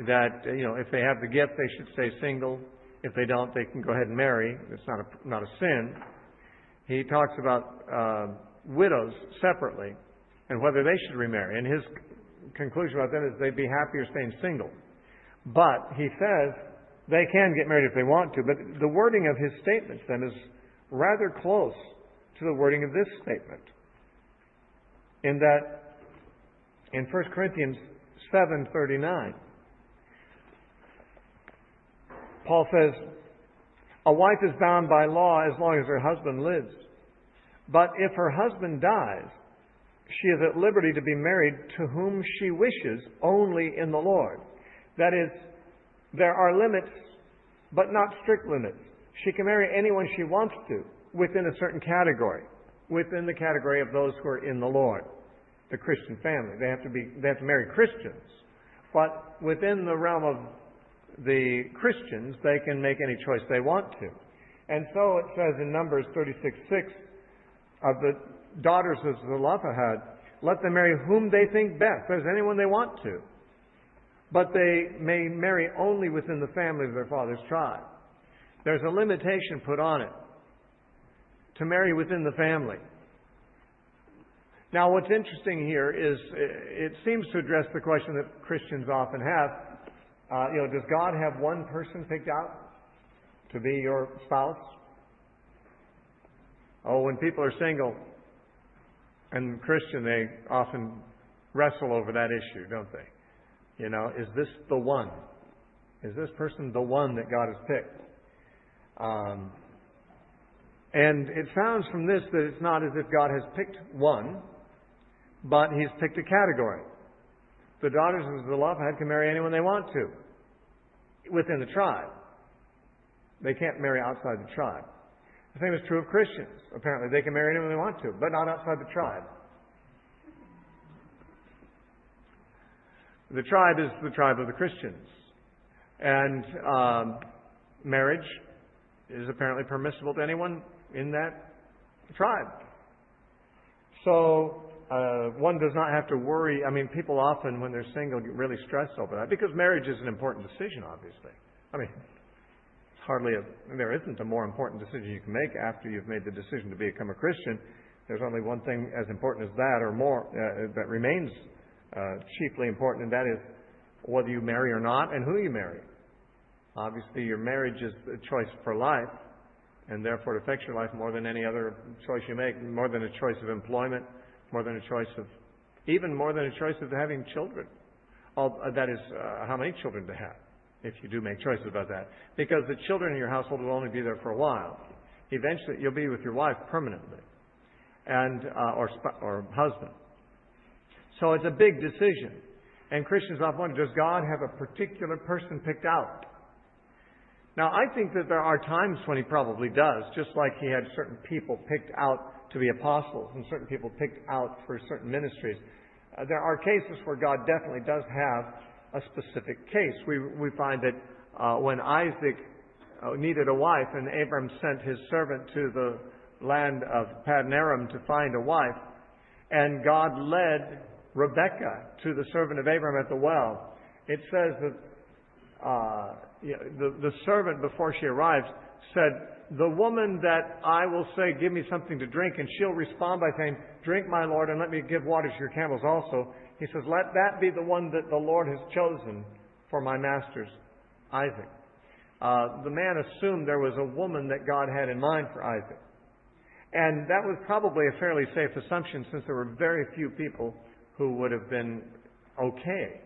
A: that, if they have the gift, they should stay single. If they don't, they can go ahead and marry. It's not a sin. He talks about widows separately and whether they should remarry. And his conclusion about that is they'd be happier staying single. But he says they can get married if they want to. But the wording of his statements then is rather close to the wording of this statement. In that, in 1 Corinthians 7:39, Paul says, a wife is bound by law as long as her husband lives. But if her husband dies, she is at liberty to be married to whom she wishes only in the Lord. That is, there are limits, but not strict limits. She can marry anyone she wants to within a certain category, within the category of those who are in the Lord, the Christian family. They have to marry Christians. But within the realm of the Christians, they can make any choice they want to. And so it says in Numbers 36:6, of the daughters of Zelophehad, let them marry whom they think best. There's anyone they want to. But they may marry only within the family of their father's tribe. There's a limitation put on it to marry within the family. Now, what's interesting here is it seems to address the question that Christians often have. Does God have one person picked out to be your spouse? Oh, when people are single, And Christian, they often wrestle over that issue, don't they? You know, is this the one? Is this person the one that God has picked? And it sounds from this that it's not as if God has picked one, but He's picked a category. The daughters of Zelophehad can marry anyone they want to within the tribe. They can't marry outside the tribe. The same is true of Christians. Apparently, they can marry anyone they want to, but not outside the tribe. The tribe is the tribe of the Christians. And marriage is apparently permissible to anyone in that tribe. So one does not have to worry. I mean, people often, when they're single, get really stressed over that because marriage is an important decision, obviously. I mean, there isn't a more important decision you can make after you've made the decision to become a Christian. There's only one thing as important as that or more that remains chiefly important, and that is whether you marry or not and who you marry. Obviously, your marriage is a choice for life, and therefore it affects your life more than any other choice you make, more than a choice of employment, more than a choice of having children. That is, how many children to have, if you do make choices about that. Because the children in your household will only be there for a while. Eventually, you'll be with your wife permanently, and or husband. So it's a big decision. And Christians often wonder, does God have a particular person picked out? Now, I think that there are times when He probably does, just like He had certain people picked out to be apostles and certain people picked out for certain ministries. There are cases where God definitely does have a specific case. We find that when Isaac needed a wife and Abram sent his servant to the land of Paddan Aram to find a wife, and God led Rebekah to the servant of Abram at the well, it says that the servant, before she arrived, said, "The woman that I will say, 'Give me something to drink,' and she'll respond by saying, 'Drink, my Lord, and let me give water to your camels also.' He says, 'Let that be the one that the Lord has chosen for my master's Isaac.'" The man assumed there was a woman that God had in mind for Isaac. And that was probably a fairly safe assumption, since there were very few people who would have been okay.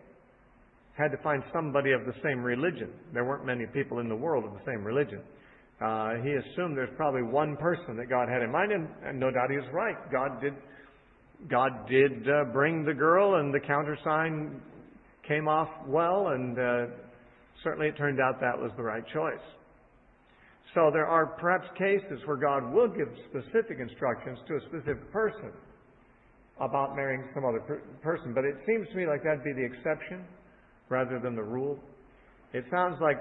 A: Had to find somebody of the same religion. There weren't many people in the world of the same religion. He assumed there's probably one person that God had in mind, and no doubt he was right. God did bring the girl, and the countersign came off well, and certainly it turned out that was the right choice. So there are perhaps cases where God will give specific instructions to a specific person about marrying some other person, but it seems to me like that'd be the exception rather than the rule. It sounds like,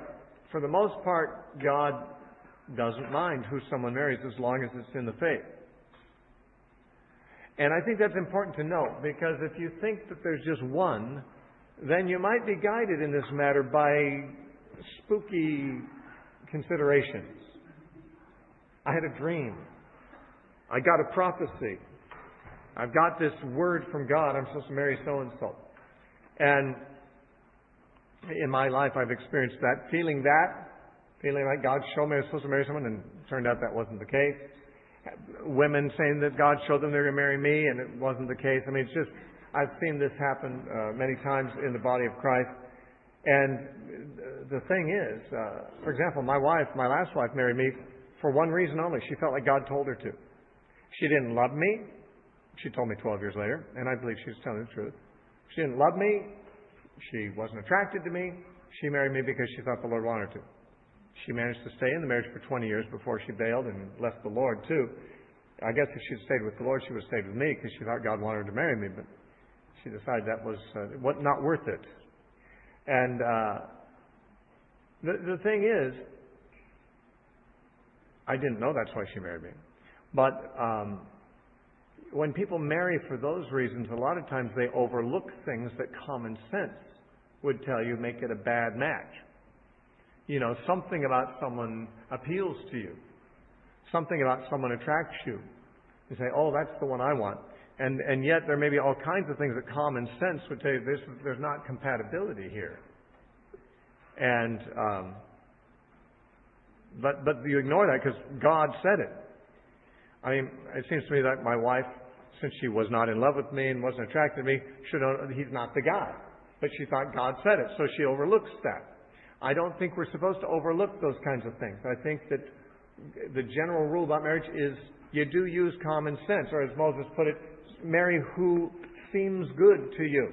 A: for the most part, God doesn't mind who someone marries as long as it's in the faith. And I think that's important to note, because if you think that there's just one, then you might be guided in this matter by spooky considerations. I had a dream. I got a prophecy. I've got this word from God. I'm supposed to marry so-and-so. And in my life, I've experienced that, feeling like God showed me I was supposed to marry someone, and it turned out that wasn't the case. Women saying that God showed them they were going to marry me, and it wasn't the case. I mean, it's just, I've seen this happen many times in the body of Christ. And the thing is, for example, my last wife married me for one reason only. She felt like God told her to. She didn't love me. She told me 12 years later, and I believe she was telling the truth. She didn't love me. She wasn't attracted to me. She married me because she thought the Lord wanted her to. She managed to stay in the marriage for 20 years before she bailed and left the Lord too. I guess if she'd stayed with the Lord, she would have stayed with me because she thought God wanted her to marry me, but she decided that was not worth it. And the thing is, I didn't know that's why she married me. But when people marry for those reasons, a lot of times they overlook things that common sense would tell you make it a bad match. You know, something about someone appeals to you. Something about someone attracts you. You say, "Oh, that's the one I want." And yet there may be all kinds of things that common sense would tell you there's not compatibility here. And but you ignore that because God said it. I mean, it seems to me that my wife since she was not in love with me and wasn't attracted to me, he's not the guy. But she thought God said it, so she overlooks that. I don't think we're supposed to overlook those kinds of things. I think that the general rule about marriage is you do use common sense, or as Moses put it, marry who seems good to you.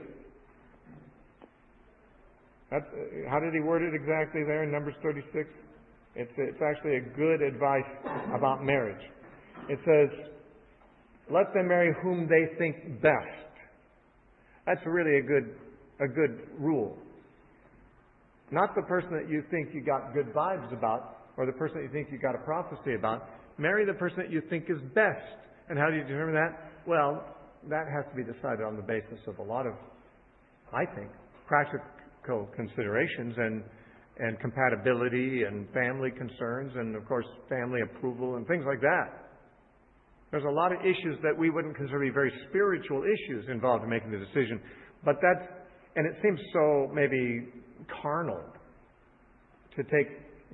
A: How did he word it exactly there in Numbers 36? It's actually a good advice about marriage. It says, let them marry whom they think best. That's really a good rule. Not the person that you think you got good vibes about, or the person that you think you got a prophecy about. Marry the person that you think is best. And how do you determine that? Well, that has to be decided on the basis of a lot of, I think, practical considerations and compatibility and family concerns and, of course, family approval and things like that. There's a lot of issues that we wouldn't consider to be very spiritual issues involved in making the decision. But and it seems so maybe carnal to take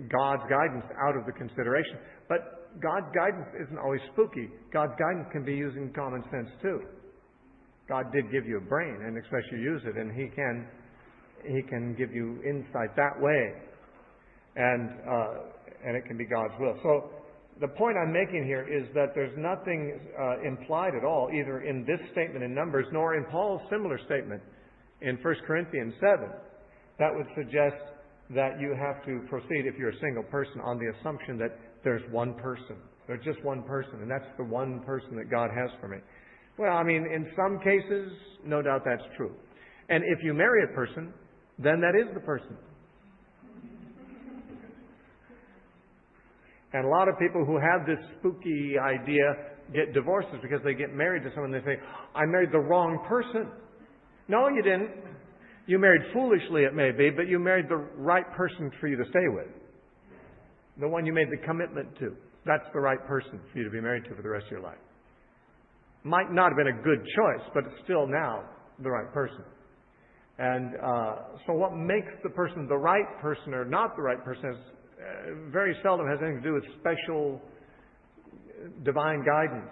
A: God's guidance out of the consideration. But God's guidance isn't always spooky. God's guidance can be using common sense too. God did give you a brain and expects you to use it, and He can give you insight that way. And it can be God's will. So the point I'm making here is that there's nothing implied at all, either in this statement in Numbers, nor in Paul's similar statement in 1 Corinthians 7, that would suggest that you have to proceed, if you're a single person, on the assumption that there's one person. There's just one person, and that's the one person that God has for me. Well, I mean, in some cases, no doubt that's true. And if you marry a person, then that is the person. And a lot of people who have this spooky idea get divorces because they get married to someone and they say, I married the wrong person. No, you didn't. You married foolishly, it may be, but you married the right person for you to stay with. The one you made the commitment to. That's the right person for you to be married to for the rest of your life. Might not have been a good choice, but it's still now the right person. And so what makes the person the right person or not the right person is very seldom has anything to do with special divine guidance.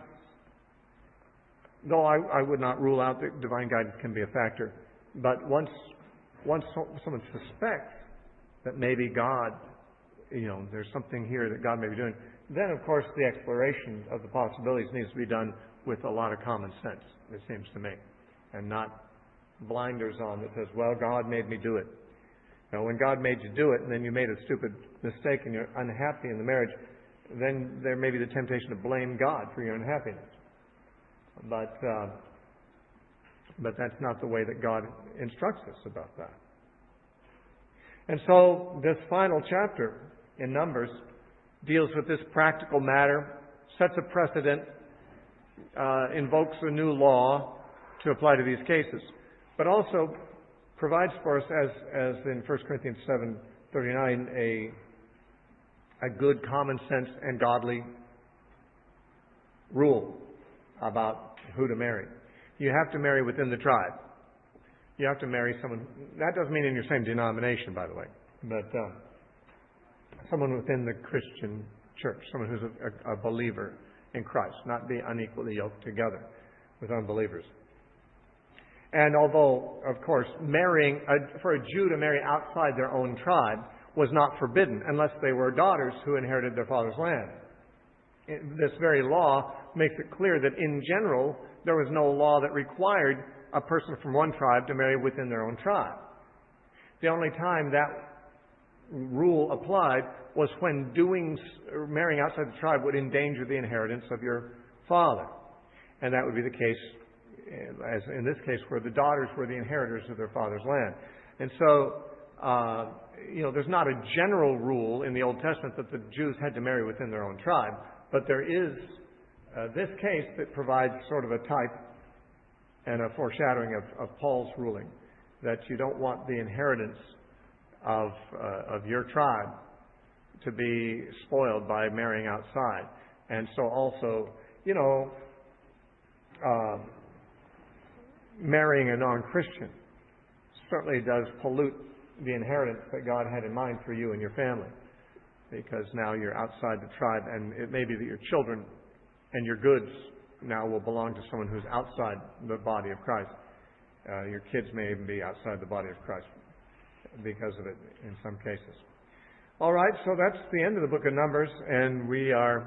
A: Though I would not rule out that divine guidance can be a factor. But once someone suspects that maybe God, there's something here that God may be doing, then of course the exploration of the possibilities needs to be done with a lot of common sense, it seems to me. And not blinders on that says, well, God made me do it. Now, when God made you do it and then you made a stupid mistake and you're unhappy in the marriage, then there may be the temptation to blame God for your unhappiness. But that's not the way that God instructs us about that. And so this final chapter in Numbers deals with this practical matter, sets a precedent, invokes a new law to apply to these cases, but also provides for us, as in 1 Corinthians 7:39, a good common sense and godly rule about who to marry. You have to marry within the tribe. You have to marry someone. That doesn't mean in your same denomination, by the way, but someone within the Christian church, someone who's a believer in Christ, not be unequally yoked together with unbelievers. And although, of course, marrying for a Jew to marry outside their own tribe was not forbidden unless they were daughters who inherited their father's land. This very law makes it clear that in general there was no law that required a person from one tribe to marry within their own tribe. The only time that rule applied was when marrying outside the tribe would endanger the inheritance of your father. And that would be the case, as in this case, where the daughters were the inheritors of their father's land. And so, there's not a general rule in the Old Testament that the Jews had to marry within their own tribe, but there is this case that provides sort of a type and a foreshadowing of Paul's ruling, that you don't want the inheritance of your tribe to be spoiled by marrying outside. And so also, marrying a non-Christian certainly does pollute the inheritance that God had in mind for you and your family, because now you're outside the tribe, and it may be that your children and your goods now will belong to someone who's outside the body of Christ. Your kids may even be outside the body of Christ because of it in some cases. All right, so that's the end of the book of Numbers, and we are